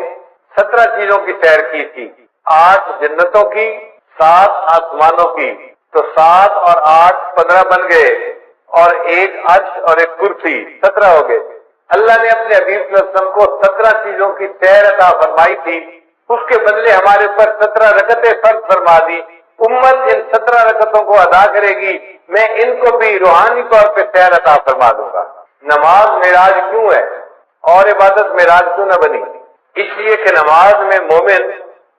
17 چیزوں کی سیر کی تھی، 8 جنتوں کی، 7 آسمانوں کی، تو 7 اور 8 15 بن گئے، اور 1 عرش اور 1 کرسی، 17 ہو گئے۔ اللہ نے اپنے حبیب صلی اللہ علیہ وسلم کو 17 چیزوں کی سیر عطا فرمائی تھی، اس کے بدلے ہمارے اوپر 17 رکعتیں فرض فرما دی۔ امت ان 17 رکعتوں کو ادا کرے گی، میں ان کو بھی روحانی طور پہ سیر عطا فرما دوں گا۔ نماز معراج کیوں ہے اور عبادت معراج کیوں نہ بنی؟ اس لیے کہ نماز میں مومن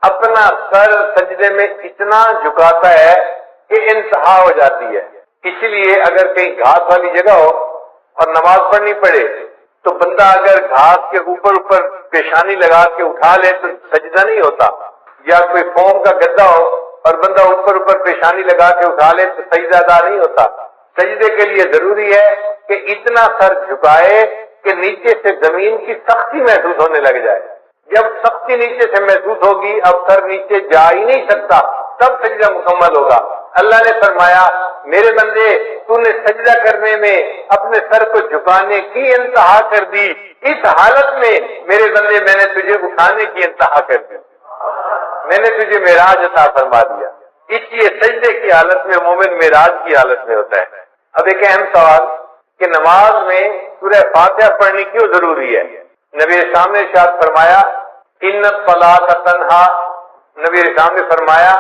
اپنا سر سجدے میں اتنا جھکاتا ہے کہ انتہا ہو جاتی ہے۔ اسی لیے اگر کہیں گھاس والی جگہ ہو اور نماز پڑھنی پڑے تو بندہ اگر گھاس کے اوپر پیشانی لگا کے اٹھا لے تو سجدہ نہیں ہوتا، یا کوئی فوم کا گدا ہو اور بندہ اوپر پیشانی لگا کے اٹھا لے تو سجدہ ادا نہیں ہوتا۔ سجدے کے لیے ضروری ہے کہ اتنا سر جھکائے کہ نیچے سے زمین کی سختی محسوس ہونے لگ جائے۔ جب سختی نیچے سے محسوس ہوگی، اب سر نیچے جا ہی نہیں سکتا، تب سجدہ مکمل ہوگا۔ اللہ نے فرمایا میرے بندے تو نے سجدہ کرنے میں اپنے سر کو جھکانے کی انتہا کر دی، اس حالت میں میرے بندے میں نے تجھے اٹھانے کی انتہا کر دی، میں نے تجھے معراج عطا فرما دیا۔ اس لیے سجدے کی حالت میں مومن معراج کی حالت میں ہوتا ہے۔ اب ایک اہم سوال کہ نماز میں سورہ فاتحہ پڑھنی کیوں ضروری ہے؟ نبی اسلام نے ارشاد فرمایا ان الصلاۃ تنہا، نبی اسلام نے فرمایا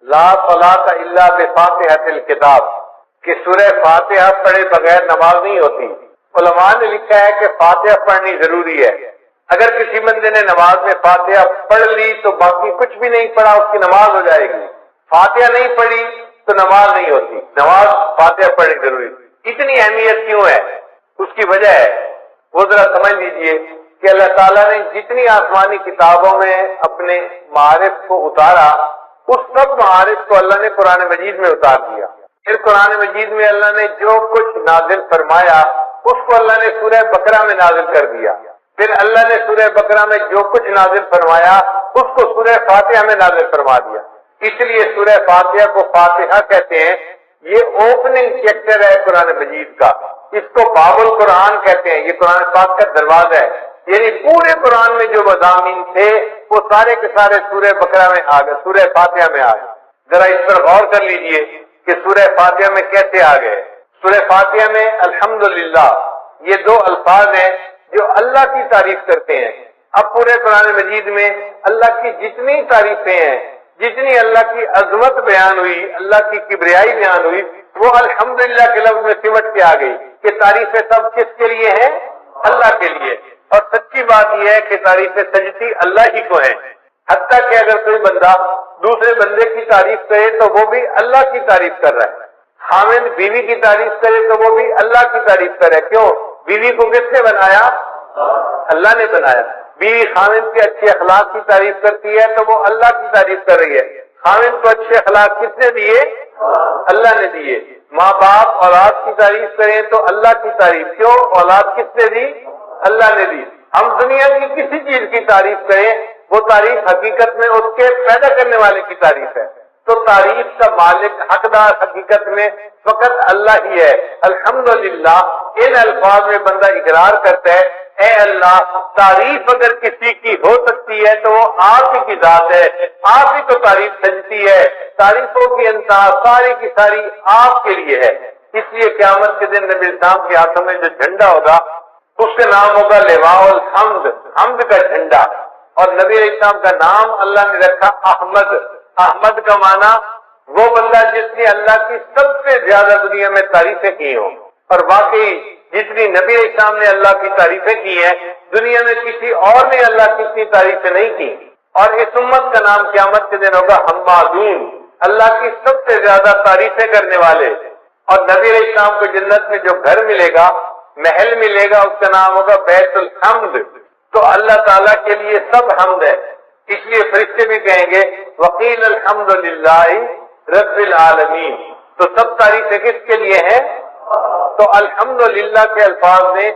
لا صلاۃ الا بفاتحۃ الکتاب، کہ سورہ فاتحہ پڑھے بغیر نماز نہیں ہوتی۔ علماء نے لکھا ہے کہ فاتحہ پڑھنی ضروری ہے۔ اگر کسی بندے نے نماز میں فاتحہ پڑھ لی تو باقی کچھ بھی نہیں پڑھا اس کی نماز ہو جائے گی، فاتحہ نہیں پڑھی تو نماز نہیں ہوتی، نماز فاتحہ پڑھنی ضروری۔ اتنی اہمیت کیوں ہے؟ اس کی وجہ ہے وہ ذرا سمجھ لیجئے کہ اللہ تعالیٰ نے جتنی آسمانی کتابوں میں اپنے معارف کو اتارا، اس سب معارف کو اللہ نے قرآن مجید میں اتار دیا۔ پھر قرآن مجید میں اللہ نے جو کچھ نازل فرمایا اس کو اللہ نے سورہ بقرہ میں نازل کر دیا۔ پھر اللہ نے سورہ بقرہ میں جو کچھ نازل فرمایا اس کو سورہ فاتحہ میں نازل فرما دیا۔ اس لیے سورہ فاتحہ کو فاتحہ کہتے ہیں۔ یہ اوپننگ چیپٹر ہے قرآن مجید کا، اس کو باب القرآن کہتے ہیں۔ یہ قرآن پاک کا دروازہ ہے، یعنی پورے قرآن میں جو مضامین تھے وہ سارے کے سارے سورہ بقرہ میں آ گئے، سورہ فاتحہ میں آ گئے۔ ذرا اس پر غور کر لیجئے کہ سورہ فاتحہ میں کیسے آ گئے۔ سورہ فاتحہ میں الحمدللہ یہ دو الفاظ ہیں جو اللہ کی تعریف کرتے ہیں۔ اب پورے قرآن مجید میں اللہ کی جتنی تعریفیں ہیں، جتنی اللہ کی عظمت بیان ہوئی، اللہ کی کبریائی بیان ہوئی، وہ الحمدللہ کے لفظ میں سمٹ کے آ گئی کہ تعریفیں سب کس کے لیے ہیں؟ اللہ کے لیے۔ اور سچی بات یہ ہے کہ تعریفیں سجتی اللہ ہی کو ہیں، حتیٰ کہ اگر کوئی بندہ دوسرے بندے کی تعریف کرے تو وہ بھی اللہ کی تعریف کر رہا ہے۔ خاوند بیوی کی تعریف کرے تو وہ بھی اللہ کی تعریف کرے۔ کیوں؟ بیوی کو کس نے بنایا؟ اللہ نے بنایا۔ بیوی خاوند کے اچھے اخلاق کی تعریف کرتی ہے تو وہ اللہ کی تعریف کر رہی ہے۔ خاوند کو اچھے اخلاق کس نے دیے؟ اللہ نے دیے۔ ماں باپ اولاد کی تعریف کریں تو اللہ کی تعریف۔ کیوں؟ اولاد کس نے دی؟ اللہ نے دی۔ ہم دنیا کی کسی چیز کی تعریف کریں وہ تعریف حقیقت میں اس کے پیدا کرنے والے کی تعریف ہے، تو تعریف کا مالک حقدار حقیقت میں فقط اللہ ہی ہے۔ الحمدللہ ان الفاظ میں بندہ اقرار کرتا ہے اے اللہ، تعریف اگر کسی کی ہو سکتی ہے تو وہ آپ ہی کی ذات ہے، آپ ہی کو تعریف سجتی ہے، تعریفوں کی انتہا ساری کی ساری آپ کے لیے ہے۔ اس لیے قیامت کے دن نبی اسلام کے ہاتھوں میں جو جھنڈا ہوگا اس کا نام ہوگا لواء الحمد، حمد کا جھنڈا۔ اور نبی اسلام کا نام اللہ نے رکھا احمد۔ احمد کا معنی وہ بندہ جس نے اللہ کی سب سے زیادہ دنیا میں تعریفیں کی ہوں، اور واقعی جتنی نبی اسلام نے اللہ کی تعریفیں کی ہیں دنیا میں کسی اور نے اللہ کی اتنی تعریفیں نہیں کی۔ اور اس امت کا نام قیامت کے دن ہوگا حمادون، اللہ کی سب سے زیادہ تعریفیں کرنے والے۔ اور نبی اسلام کو جنت میں جو گھر ملے گا، محل ملے گا، اس کا نام ہوگا بیت الحمد۔ تو اللہ تعالیٰ کے لیے سب حمد ہے، اس لیے فرشتے بھی کہیں گے وقیل الحمدللہ رب العالمین۔ تو سب تعریفیں کس کے لیے ہیں؟ تو الحمدللہ کے الفاظ نے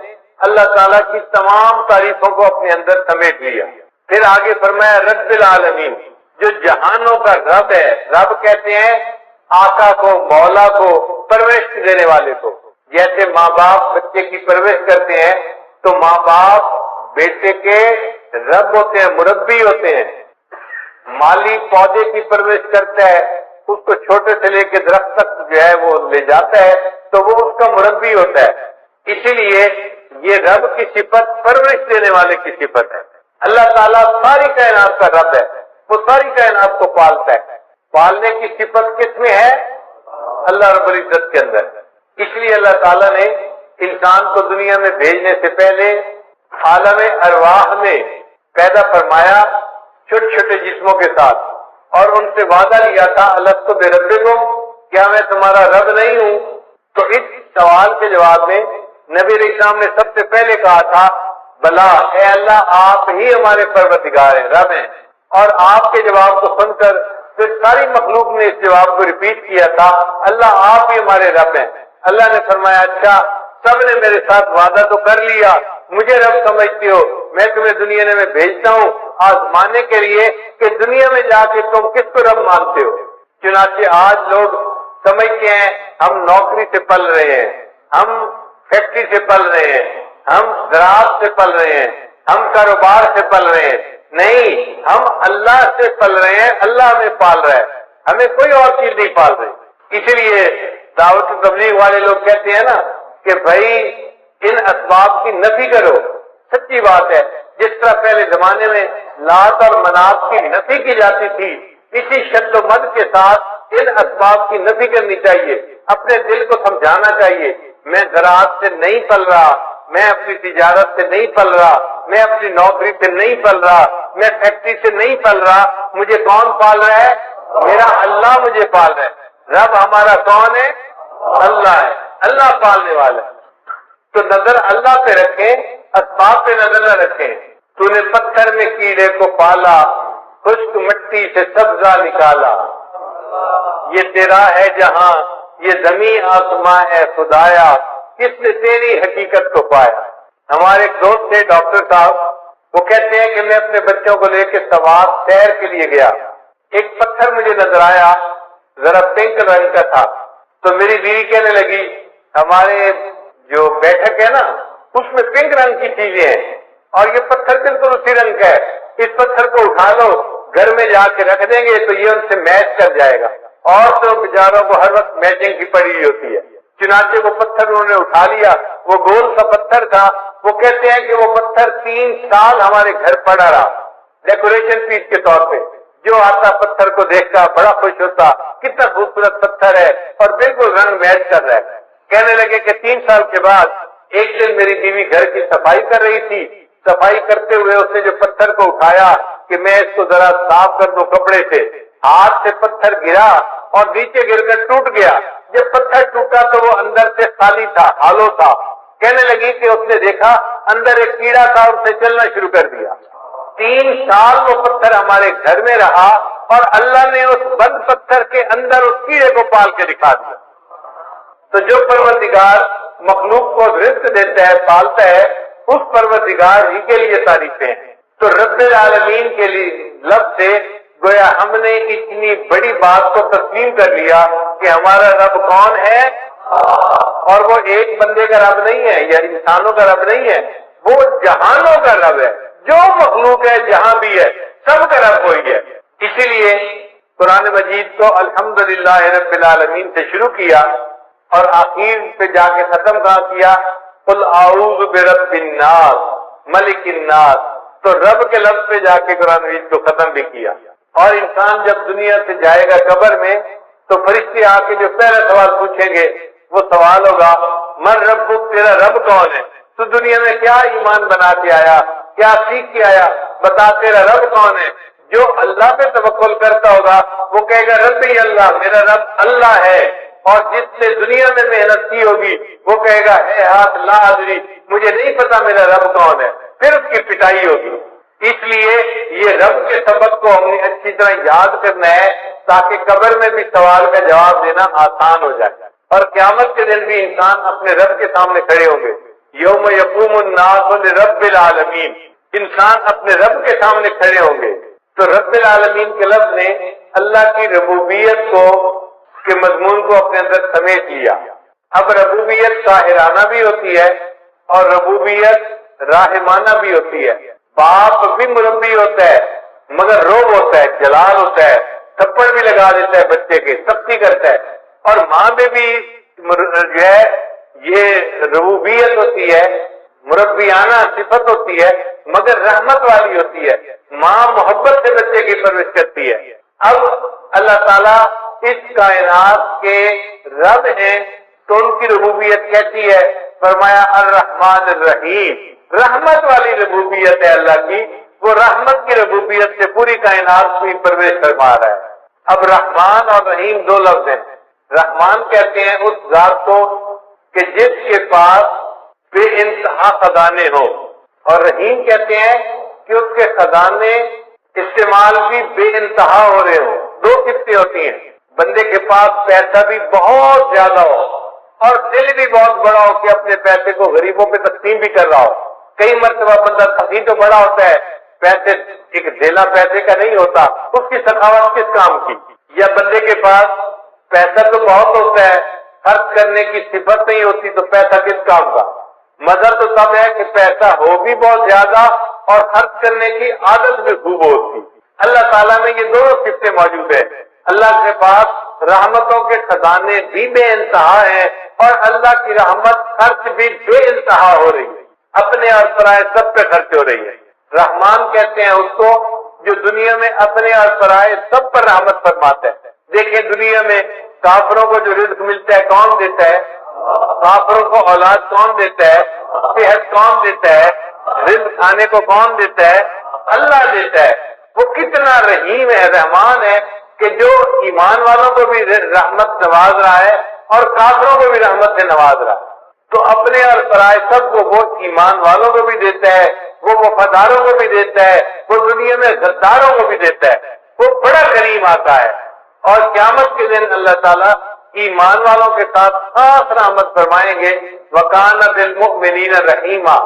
اللہ تعالیٰ کی تمام تعریفوں کو اپنے اندر سمیٹ لیا۔ پھر آگے فرمایا رب العالمین، جو جہانوں کا رب ہے۔ رب کہتے ہیں آقا کو، مولا کو، پرورش دینے والے کو۔ جیسے ماں باپ بچے کی پرورش کرتے ہیں تو ماں باپ بیٹے کے رب ہوتے ہیں، مربی ہوتے ہیں۔ مالی پودے کی پرورش کرتا ہے، اس کو چھوٹے سے لے کے درخت تک جو ہے وہ لے جاتا ہے تو وہ اس کا مربی ہوتا ہے۔ اسی لیے یہ رب کی صفت پرورش دینے والے کی صفت ہے۔ اللہ تعالیٰ ساری کائنات کا رب ہے، وہ ساری کائنات کو پالتا ہے۔ پالنے کی صفت کس میں ہے؟ اللہ رب العزت کے اندر۔ اس لیے اللہ تعالیٰ نے انسان کو دنیا میں بھیجنے سے پہلے عالم ارواح میں پیدا فرمایا چھوٹے چھوٹے جسموں کے ساتھ، اور ان سے وعدہ لیا تھا الستو بربکم، کیا میں تمہارا رب نہیں ہوں؟ تو اس سوال کے جواب میں نبی علیہ السلام نے سب سے پہلے کہا تھا بلا، اے اللہ آپ ہی ہمارے پروردگار ہیں، رب ہیں۔ اور آپ کے جواب کو سن کر پھر ساری مخلوق نے اس جواب کو ریپیٹ کیا تھا اللہ آپ ہی ہمارے رب ہیں۔ اللہ نے فرمایا اچھا سب نے میرے ساتھ وعدہ تو کر لیا، مجھے رب سمجھتے ہو، میں تمہیں دنیا میں بھیجتا ہوں آزمانے کے لیے کہ دنیا میں جا کے تم کس کو رب مانتے ہو۔ چنانچہ آج لوگ سمجھتے ہیں ہم نوکری سے پل رہے ہیں، ہم فیکٹری سے پل رہے ہیں، ہم زراعت سے پل رہے ہیں، ہم کاروبار سے پل رہے ہیں۔ نہیں، ہم اللہ سے پل رہے ہیں، اللہ ہمیں پال رہا ہے، ہمیں کوئی اور چیز نہیں پال رہی۔ اسی لیے دعوت تبلیغ والے لوگ کہتے ہیں نا کہ بھائی ان اسباب کی نفی کرو. سچی بات ہے، جس طرح پہلے زمانے میں لات اور منات کی نفی کی جاتی تھی، اسی شد و مد کے ساتھ ان اسباب کی نفی کرنی چاہیے. اپنے دل کو سمجھانا چاہیے، میں زراعت سے نہیں پل رہا، میں اپنی تجارت سے نہیں پل رہا، میں اپنی نوکری سے نہیں پل رہا، میں فیکٹری سے نہیں پل رہا. مجھے کون پال رہا ہے؟ میرا اللہ مجھے پال رہا ہے. رب ہمارا کون ہے؟ اللہ ہے. اللہ پالنے والا ہے. تو نظر اللہ پہ رکھیں، اسباب پہ نظر نہ رکھیں. تو نے پتھر میں کیڑے کو پالا، خشک مٹی سے سبزہ نکالا. یہ تیرا ہے جہاں، یہ زمین آسماں ہے خدایا، کس نے تیری حقیقت کو پایا. ہمارے ایک دوست تھے ڈاکٹر صاحب، وہ کہتے ہیں کہ میں اپنے بچوں کو لے کے سوار سیر کے لیے گیا. ایک پتھر مجھے نظر آیا، ذرا پنک رنگ کا تھا. تو میری بیوی کہنے لگی ہمارے جو بیٹھک ہے نا اس میں پنک رنگ کی چیزیں ہیں اور یہ پتھر بالکل اسی رنگ کا ہے، اس پتھر کو اٹھا لو گھر میں جا کے رکھ دیں گے تو یہ ان سے میچ کر جائے گا. اور تو بیچاروں کو ہر وقت میچنگ کی پڑی ہوئی ہوتی ہے. چنانچہ وہ پتھر انہوں نے اٹھا لیا، وہ گول سا پتھر تھا. وہ کہتے ہیں کہ وہ پتھر 3 سال ہمارے گھر پڑا رہا ڈیکوریشن پیس کے طور پہ. جو آتا پتھر کو دیکھتا بڑا خوش ہوتا، کتنا خوبصورت پتھر ہے اور بالکل رنگ میچ کر رہا ہے. کہنے لگے کہ 3 سال کے بعد ایک دن میری بیوی گھر کی صفائی کر رہی تھی، صفائی کرتے ہوئے اس نے جو پتھر کو اٹھایا کہ میں اس کو ذرا صاف کر دوں کپڑے سے، ہاتھ سے پتھر گرا اور نیچے گر کر ٹوٹ گیا. جب پتھر ٹوٹا تو وہ اندر سے خالی تھا، ہالو تھا. کہنے لگی کہ اس نے دیکھا اندر ایک کیڑا تھا اور اسے چلنا شروع کر دیا. 3 سال وہ پتھر ہمارے گھر میں رہا اور اللہ نے اس بند پتھر کے اندر اس کیڑے کو پال کے دکھا دیا. تو جو پروردگار مخلوق کو رزق دیتا ہے، پالتا ہے، اس پروردگار ہی کے لیے تعریفیں ہیں. تو رب العالمین کے لیے لفظ سے گویا ہم نے اتنی بڑی بات کو تسلیم کر لیا کہ ہمارا رب کون ہے، اور وہ ایک بندے کا رب نہیں ہے یا انسانوں کا رب نہیں ہے، وہ جہانوں کا رب ہے. جو مخلوق ہے جہاں بھی ہے سب کا رب وہی ہے. اسی لیے قرآن مجید کو الحمدللہ رب العالمین سے شروع کیا اور آخر پہ جا کے ختم کہاں کیا؟ قل اعوذ برب الناس ملک الناس. تو رب کے لفظ پہ جا کے قرآن مجید کو ختم بھی کیا. اور انسان جب دنیا سے جائے گا قبر میں تو فرشتے آ کے جو پہلا سوال پوچھیں گے وہ سوال ہوگا من ربک، تیرا رب کون ہے؟ تو دنیا میں کیا ایمان بنا کے آیا، کیا سیکھ کے آیا، بتا تیرا رب کون ہے. جو اللہ پہ توکل کرتا ہوگا وہ کہے گا ربی اللہ، میرا رب اللہ ہے. اور جس نے دنیا میں محنت کی ہوگی وہ کہے گا ہے ہاتھ لا ادری، مجھے نہیں پتا میرا رب کون ہے. پھر اس کی پٹائی ہوگی. اس لیے یہ رب کے سبق کو ہم نے اچھی طرح یاد کرنا ہے تاکہ قبر میں بھی سوال کا جواب دینا آسان ہو جائے اور قیامت کے دن بھی انسان اپنے رب کے سامنے کھڑے ہوں گے. یوم یقوم الناس لرب العالمین، انسان اپنے رب کے سامنے کھڑے ہوں گے. تو رب العالمین کے لفظ نے اللہ کی ربوبیت کو کے مضمون کو اپنے اندر سمیٹ لیا. اب ربوبیت قاہرانہ بھی ہوتی ہے اور ربوبیت راحمانہ بھی ہوتی ہے. باپ بھی مربی ہوتا ہے مگر روب ہوتا ہے، جلال ہوتا ہے، تھپڑ بھی لگا دیتا ہے بچے کے، سختی کرتا ہے. اور ماں میں بھی جو ہے یہ ربوبیت ہوتی ہے، مربیانہ صفت ہوتی ہے مگر رحمت والی ہوتی ہے. ماں محبت سے بچے کی پرورش کرتی ہے. اب اللہ تعالیٰ اس کائنات کے رب ہیں تو ان کی ربوبیت کیسی ہے؟ فرمایا الرحمن الرحیم، رحمت والی ربوبیت ہے اللہ کی. وہ رحمت کی ربوبیت سے پوری کائنات کی پرورش فرما رہا ہے. اب رحمان اور رحیم 2 لفظ ہیں. رحمان کہتے ہیں اس ذات کو کہ جس کے پاس بے انتہا خزانے ہو، اور رحیم کہتے ہیں کہ اس کے خزانے استعمال بھی بے انتہا ہو رہے ہوں. 2 قسمیں ہوتی ہیں، بندے کے پاس پیسہ بھی بہت زیادہ ہو اور دل بھی بہت بڑا ہو کہ اپنے پیسے کو غریبوں پہ تقسیم بھی کر رہا ہو. کئی مرتبہ بندہ سخی تو بڑا ہوتا ہے، پیسے ایک دھیلا پیسے کا نہیں ہوتا، اس کی سخاوت کس کام کی؟ یا بندے کے پاس پیسہ تو بہت ہوتا ہے، خرچ کرنے کی صفت نہیں ہوتی تو پیسہ کس کام کا؟ مزہ تو تب ہے کہ پیسہ ہو بھی بہت زیادہ اور خرچ کرنے کی عادت بھی خوب ہوتی. اللہ تعالیٰ میں یہ دونوں صفتیں موجود ہے. اللہ کے پاس رحمتوں کے خزانے بھی بے انتہا ہیں اور اللہ کی رحمت خرچ بھی بے انتہا ہو رہی ہے، اپنے اور پرائے سب پہ خرچ ہو رہی ہے۔ رحمان کہتے ہیں اس کو جو دنیا میں اپنے اور پرائے سب پر رحمت فرماتا ہے۔ دیکھیں دنیا میں کافروں کو جو رزق ملتا ہے کون دیتا ہے؟ کافروں کو اولاد کون دیتا ہے؟ صحت کون دیتا ہے؟ رزق کھانے کو کون دیتا ہے؟ اللہ دیتا ہے۔ وہ کتنا رحیم ہے، رحمان ہے کہ جو ایمان والوں کو بھی رحمت نواز رہا ہے اور کافروں کو بھی رحمت سے نواز رہا ہے۔ تو اپنے اور پرائے سب کو وہ ایمان والوں کو بھی دیتا ہے، وہ وفاداروں کو بھی دیتا ہے، وہ دنیا میں غداروں کو بھی دیتا ہے۔ وہ بڑا کریم آتا ہے اور قیامت کے دن اللہ تعالیٰ ایمان والوں کے ساتھ خاص رحمت فرمائیں گے، وَكَانَ بِالْمُؤْمِنِينَ رَحِيمًا۔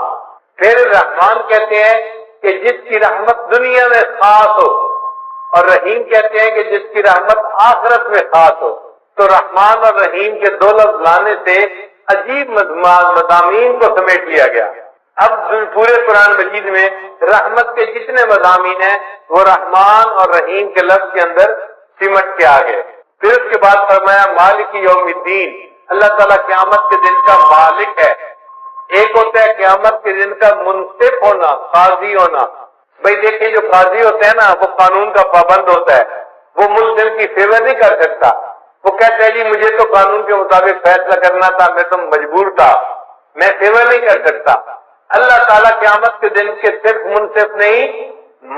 پھر رحمان کہتے ہیں کہ جس کی رحمت دنیا میں خاص ہو، اور رحیم کہتے ہیں کہ جس کی رحمت آخرت میں خاص ہو۔ تو رحمان اور رحیم کے دو لفظ لانے سے عجیب مضامین کو سمیٹ لیا گیا۔ اب پورے قرآن مجید میں رحمت کے جتنے مضامین ہیں وہ رحمان اور رحیم کے لفظ کے اندر سمٹ کے آ گئے۔ پھر اس کے بعد فرمایا مالک یوم الدین، اللہ تعالیٰ قیامت کے دن کا مالک ہے۔ ایک ہوتا ہے قیامت کے دن کا منصف ہونا، قاضی ہونا۔ بھائی دیکھیں جو قاضی ہوتا ہے نا وہ قانون کا پابند ہوتا ہے، وہ ملزم کی فیور نہیں کر سکتا۔ وہ کہتا ہے جی مجھے تو قانون کے مطابق فیصلہ کرنا تھا، میں تو مجبور تھا، میں فیور نہیں کر سکتا۔ اللہ تعالیٰ قیامت کے دن کے صرف منصف نہیں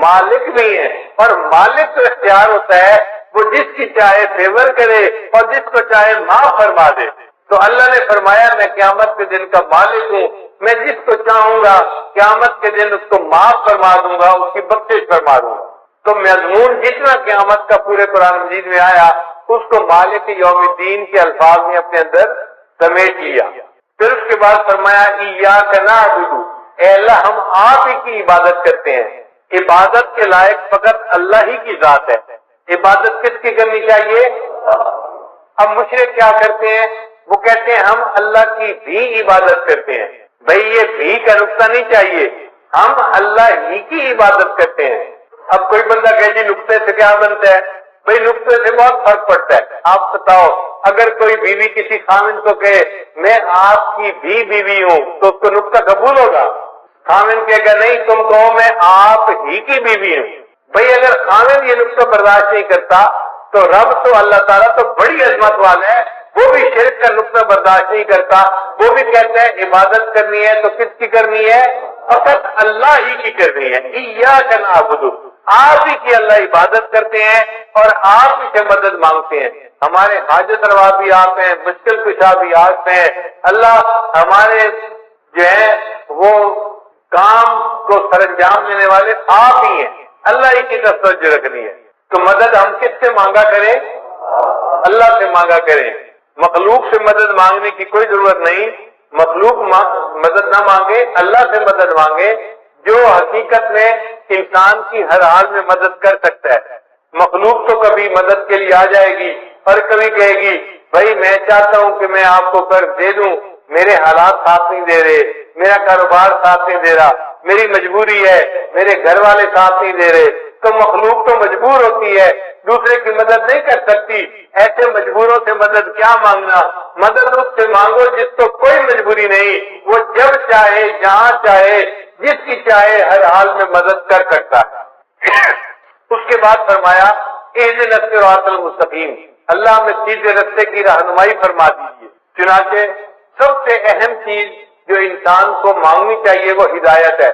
مالک بھی ہیں، اور مالک تو اختیار ہوتا ہے، وہ جس کی چاہے فیور کرے اور جس کو چاہے معاف فرما دے۔ تو اللہ نے فرمایا میں قیامت کے دن کا مالک ہوں، میں جس کو چاہوں گا قیامت کے دن اس کو معاف فرما دوں گا، اس کی بخشش فرما دوں گا۔ تو مضمون جتنا قیامت کا پورے قرآن مجید میں آیا اس کو مالک یوم الدین کے الفاظ میں اپنے اندر سمیٹ لیا۔ پھر اس کے بعد فرمایا ایاک نعبد، اے اللہ ہم آپ ہی کی عبادت کرتے ہیں۔ عبادت کے لائق فقط اللہ ہی کی ذات ہے۔ عبادت کس کی کرنی چاہیے؟ اب مشرک کیا کرتے ہیں؟ وہ کہتے ہیں ہم اللہ کی بھی عبادت کرتے ہیں۔ بھئی یہ بھی کا نقطہ نہیں چاہیے، ہم اللہ ہی کی عبادت کرتے ہیں۔ اب کوئی بندہ کہے جی نقطے سے کیا بنتا ہے؟ بھئی نقطے سے بہت فرق پڑتا ہے۔ آپ بتاؤ اگر کوئی بیوی کسی خاوند کو کہے میں آپ کی بھی بیوی ہوں تو اس کو نقطہ قبول ہوگا؟ خاوند کہے گا نہیں، تم کہو میں آپ ہی کی بیوی ہوں۔ بھئی اگر خاوند یہ نقطہ برداشت نہیں کرتا تو رب تو اللہ تعالیٰ تو بڑی عظمت والا ہے، وہ بھی شرک کا نقطہ برداشت نہیں کرتا، وہ بھی کہتا ہے عبادت کرنی ہے تو کس کی کرنی ہے؟ فقط اللہ ہی کی کرنی ہے۔ ایاک نعبد، آپ ہی کی اللہ عبادت کرتے ہیں اور آپ ہی سے مدد مانگتے ہیں۔ ہمارے حاجت روا بھی آپ ہیں، مشکل کشا بھی آپ ہیں۔ اللہ ہمارے جو ہے وہ کام کو سر انجام دینے والے آپ ہی ہیں، اللہ ہی کی طرف توجہ رکھنی ہے۔ تو مدد ہم کس سے مانگا کریں؟ اللہ سے مانگا کریں۔ مخلوق سے مدد مانگنے کی کوئی ضرورت نہیں، مخلوق مدد نہ مانگے، اللہ سے مدد مانگے جو حقیقت میں انسان کی ہر حال میں مدد کر سکتا ہے۔ مخلوق تو کبھی مدد کے لیے آ جائے گی اور کبھی کہے گی بھائی میں چاہتا ہوں کہ میں آپ کو قرض دے دوں، میرے حالات ساتھ نہیں دے رہے، میرا کاروبار ساتھ نہیں دے رہا، میری مجبوری ہے، میرے گھر والے ساتھ نہیں دے رہے۔ تو مخلوق تو مجبور ہوتی ہے، دوسرے کی مدد نہیں کر سکتی۔ ایسے مجبوروں سے مدد کیا مانگنا؟ مدد اس سے مانگو جس کو کوئی مجبوری نہیں، وہ جب چاہے جہاں چاہے جس کی چاہے ہر حال میں مدد کر سکتا ہے۔ اس کے بعد فرمایا اہدنا الصراط المستقیم، اللہ ہمیں سیدھے راستے کی رہنمائی فرما دیجیے۔ چنانچہ سب سے اہم چیز جو انسان کو مانگنی چاہیے وہ ہدایت ہے۔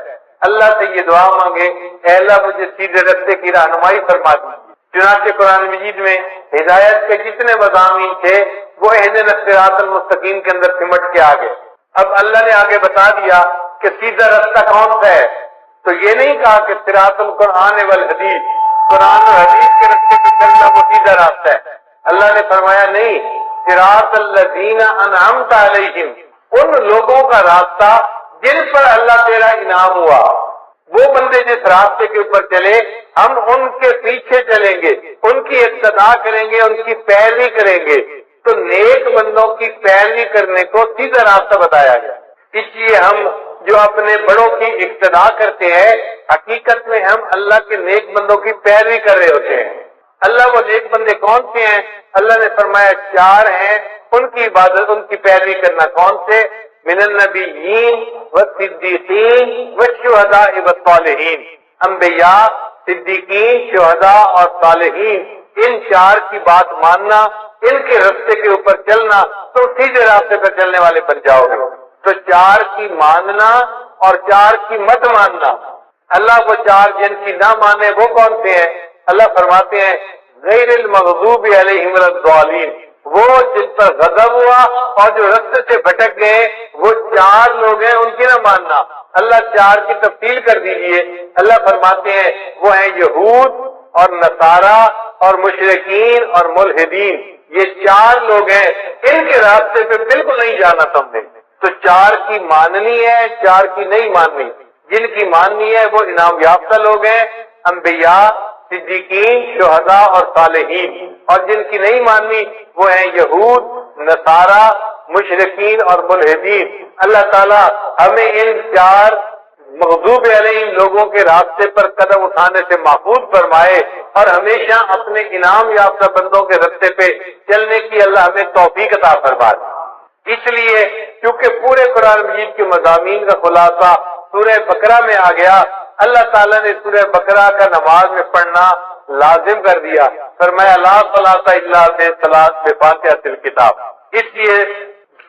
اللہ سے یہ دعا مانگے اے اللہ مجھے سیدھے راستے کی رہنمائی فرما دیجیے۔ چنانچہ قرآن مجید میں ہدایت کے جتنے مضامین تھے وہ اہدنا الصراط المستقیم کے اندر سمٹ کے آگے۔ اب اللہ نے آگے بتا دیا کہ سیدھا راستہ کون سا ہے، تو یہ نہیں کہا کہ صراط القرآن والحدیث، قرآن اور حدیث کے راستے پہ چلنا وہ سیدھا راستہ ہے۔ اللہ نے فرمایا نہیں، صراط الذین انعمت علیہم، ان لوگوں کا راستہ جن پر اللہ تیرا انعام ہوا، وہ بندے جس راستے کے اوپر چلے ہم ان کے پیچھے چلیں گے، ان کی اقتداء کریں گے، ان کی پیروی کریں گے۔ تو نیک بندوں کی پیروی کرنے کو سیدھا راستہ بتایا گیا۔ اس لیے ہم جو اپنے بڑوں کی اقتداء کرتے ہیں حقیقت میں ہم اللہ کے نیک بندوں کی پیروی کر رہے ہوتے ہیں۔ اللہ وہ نیک بندے کون سے ہیں؟ اللہ نے فرمایا 4 ہیں، ان کی عبادت، ان کی پیروی کرنا۔ کون سے؟ من النبیین والصدیقین والشہداء والصالحین، انبیاء، صدیقین، شہداء اور صالحین، ان 4 کی بات ماننا، ان کے راستے کے اوپر چلنا، تو سیدھے راستے پر چلنے والے بن جاؤ گے۔ تو 4 کی ماننا اور 4 کی مت ماننا۔ اللہ وہ 4 جن کی نہ مانے وہ کون سے ہیں؟ اللہ فرماتے ہیں غیر المغضوب علیہم ولا الضالین، وہ جن پر غضب ہوا اور جو راستے سے بھٹک گئے وہ 4 لوگ ہیں، ان کی نہ ماننا۔ اللہ 4 کی تفصیل کر دیجئے۔ اللہ فرماتے ہیں وہ ہیں یہود اور نصارہ اور مشرکین اور ملحدین، یہ 4 لوگ ہیں، ان کے راستے پہ بالکل نہیں جانا تم نے۔ تو 4 کی ماننی ہے، 4 کی نہیں ماننی۔ جن کی ماننی ہے وہ انعام یافتہ لوگ ہیں، انبیاء، صدیقین، شہداء اور صالحین، اور جن کی نہیں ماننی وہ ہیں یہود، نصارہ، مشرکین اور ملحدین۔ اللہ تعالیٰ ہمیں ان 4 مغضوب علیہم لوگوں کے راستے پر قدم اٹھانے سے محفوظ فرمائے، اور ہمیشہ اپنے انعام یافتہ بندوں کے راستے پہ چلنے کی اللہ ہمیں توفیق عطا فرمائے۔ اس لیے کیونکہ پورے قرآن مجید کے مضامین کا خلاصہ سورہ بقرہ میں آ گیا، اللہ تعالیٰ نے سورہ بقرہ کا نماز میں پڑھنا لازم کر دیا، فرمایا لا صلاۃ الا بفاتحۃ الکتاب۔ اس لیے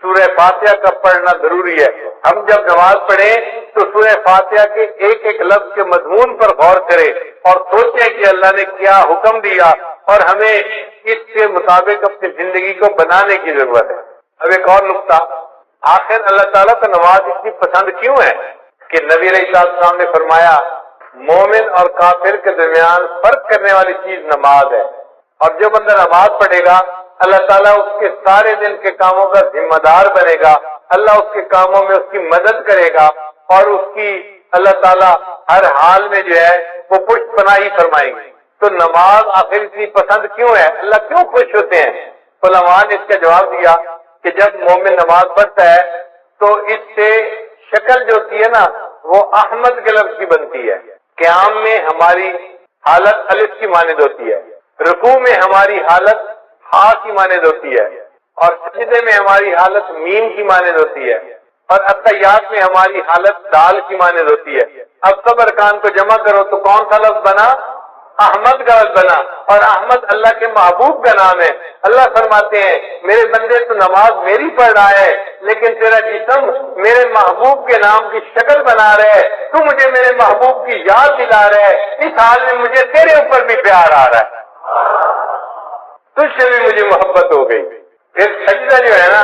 سورہ فاتحہ کا پڑھنا ضروری ہے۔ ہم جب نماز پڑھیں تو سورہ فاتحہ کے ایک ایک لفظ کے مضمون پر غور کریں اور سوچیں کہ اللہ نے کیا حکم دیا اور ہمیں اس کے مطابق اپنی زندگی کو بنانے کی ضرورت ہے۔ اب ایک اور نقطہ، آخر اللہ تعالیٰ کو نماز اتنی پسند کیوں ہے کہ نبی علیہ السلام نے فرمایا مومن اور کافر کے درمیان فرق کرنے والی چیز نماز ہے، اور جو بندہ نماز پڑھے گا اللہ تعالیٰ اس کے سارے دن کے کاموں کا ذمہ دار بنے گا، اللہ اس کے کاموں میں اس کی مدد کرے گا، اور اس کی اللہ تعالیٰ ہر حال میں جو ہے وہ پشت پناہی فرمائیں گے۔ تو نماز آخر اتنی پسند کیوں ہے؟ اللہ کیوں خوش ہوتے ہیں؟ علماء نے اس کا جواب دیا کہ جب مومن نماز پڑھتا ہے تو اس سے شکل جو ہوتی ہے نا وہ احمد کے لفظ کی بنتی ہے، قیام میں ہماری حالت الف کی مانند ہوتی ہے، رکوع میں ہماری حالت ہا کی مانند ہوتی ہے، اور سجدے میں ہماری حالت میم کی مانند ہوتی ہے، اور اتحیات میں ہماری حالت دال کی مانند ہوتی ہے۔ اب سب ارکان کو جمع کرو تو کون سا لفظ بنا؟ احمد کا لفظ بنا، اور احمد اللہ کے محبوب کا نام ہے۔ اللہ فرماتے ہیں میرے بندے تو نماز میری پڑھ رہا ہے لیکن تیرا جسم میرے محبوب کے نام کی شکل بنا رہا ہے، تو مجھے میرے محبوب کی یاد دلا رہا ہے، اس حال میں مجھے تیرے اوپر بھی پیار آ رہا ہے، تجھ سے بھی مجھے محبت ہو گئی۔ پھر سجدہ جو ہے نا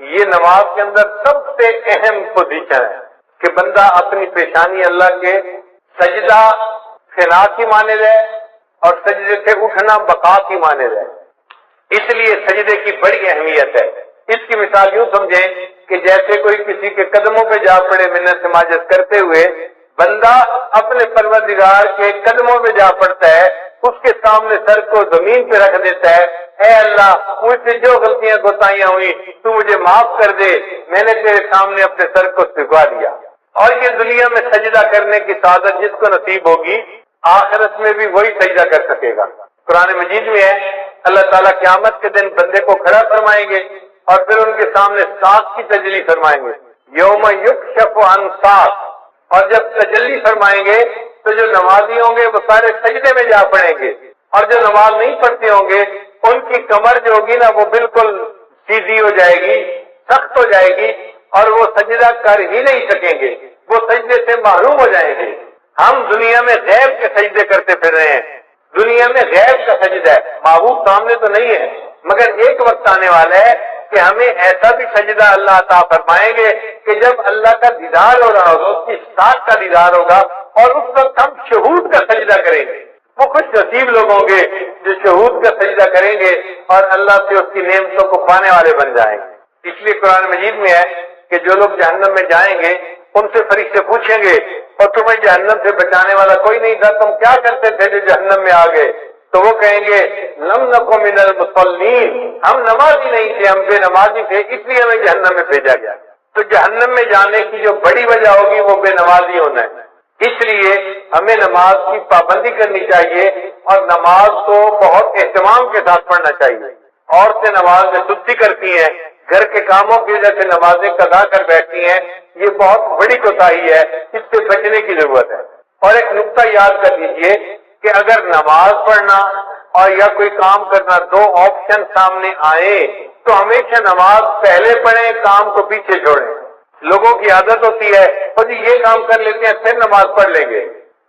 یہ نماز کے اندر سب سے اہم پوزیشن ہے کہ بندہ اپنی پیشانی اللہ کے سجدہ فنا کی مانند ہے اور سجدے سے اٹھنا بقا کی مانند ہے، اس لیے سجدے کی بڑی اہمیت ہے۔ اس کی مثال یوں سمجھیں کہ جیسے کوئی کسی کے قدموں پہ جا پڑے منت سماجت کرتے ہوئے، بندہ اپنے پروردگار کے قدموں پہ جا پڑتا ہے، اس کے سامنے سر کو زمین پہ رکھ دیتا ہے، اے اللہ مجھ سے جو غلطیاں کوتاہیاں ہوئی تو مجھے معاف کر دے، میں نے تیرے سامنے اپنے سر کو جھکا دیا۔ اور یہ دنیا میں سجدہ کرنے کی سعادت جس کو نصیب ہوگی آخرت میں بھی وہی سجدہ کر سکے گا۔ قرآن مجید میں ہے اللہ تعالیٰ قیامت کے دن بندے کو کھڑا فرمائیں گے اور پھر ان کے سامنے ساق کی تجلی فرمائیں گے، یوم یکشف عن ساق، اور جب تجلی فرمائیں گے تو جو نمازی ہوں گے وہ سارے سجدے میں جا پڑیں گے، اور جو نماز نہیں پڑھتے ہوں گے ان کی کمر جو ہوگی نا وہ بالکل سیدھی ہو جائے گی، سخت ہو جائے گی، اور وہ سجدہ کر ہی نہیں سکیں گے، وہ سجدے سے محروم ہو جائیں گے۔ ہم دنیا میں غیب کے سجدے کرتے پھر رہے ہیں، دنیا میں غیب کا سجدہ ہے، معبود سامنے تو نہیں ہے، مگر ایک وقت آنے والا ہے کہ ہمیں ایسا بھی سجدہ اللہ عطا فرمائیں گے کہ جب اللہ کا دیدار ہو رہا ہوگا، اس کی ساتھ کا دیدار ہوگا، اور اس وقت ہم شہود کا سجدہ کریں گے۔ وہ خوش نصیب لوگ ہوں گے جو شہود کا سجدہ کریں گے اور اللہ سے اس کی نعمتوں کو پانے والے بن جائیں گے۔ اس لیے قرآن مجید میں ہے کہ جو لوگ جہنم میں جائیں گے ان سے فرشتے پوچھیں گے اور تمہیں جہنم سے بچانے والا کوئی نہیں تھا، تم کیا کرتے تھے جو جہنم میں آ گئے؟ تو وہ کہیں گے لم نکو من المصلین، ہم نمازی نہیں تھے، ہم بے نمازی تھے، اس لیے ہمیں جہنم میں بھیجا گیا۔ تو جہنم میں جانے کی جو بڑی وجہ ہوگی وہ بے نمازی ہونا ہے، اس لیے ہمیں نماز کی پابندی کرنی چاہیے اور نماز کو بہت اہتمام کے ساتھ پڑھنا چاہیے۔ عورتیں نماز میں سستی کرتی ہیں، گھر کے کاموں کی وجہ سے نمازیں قضا کر بیٹھتی ہیں، یہ بہت بڑی کوتاہی ہے، اس سے بچنے کی ضرورت ہے۔ اور ایک نقطہ یاد کر لیجئے کہ اگر نماز پڑھنا اور یا کوئی کام کرنا دو آپشن سامنے آئے تو ہمیشہ نماز پہلے پڑھیں، کام کو پیچھے چھوڑیں۔ لوگوں کی عادت ہوتی ہے اور جی یہ کام کر لیتے ہیں پھر نماز پڑھ لیں گے،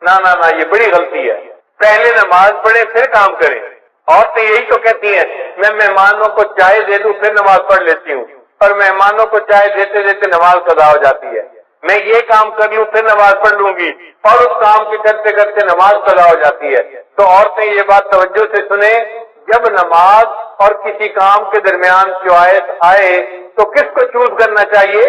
نہ یہ بڑی غلطی ہے۔ پہلے نماز پڑھیں پھر کام کریں۔ عورتیں یہی تو کہتی ہیں میں مہمانوں کو چائے دے دوں پھر نماز پڑھ لیتی ہوں، اور مہمانوں کو چائے دیتے دیتے نماز قضا ہو جاتی ہے۔ میں یہ کام کر لوں پھر نماز پڑھ لوں گی، اور اس کام کے کرتے کرتے نماز قضا ہو جاتی ہے۔ تو عورتیں یہ بات توجہ سے سنیں، جب نماز اور کسی کام کے درمیان چوائس آئے تو کس کو چوز کرنا چاہیے؟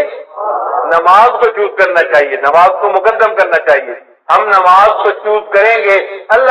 نماز کو چوز کرنا چاہیے، نماز کو مقدم کرنا چاہیے۔ ہم نماز کو چوز کریں گے، اللہ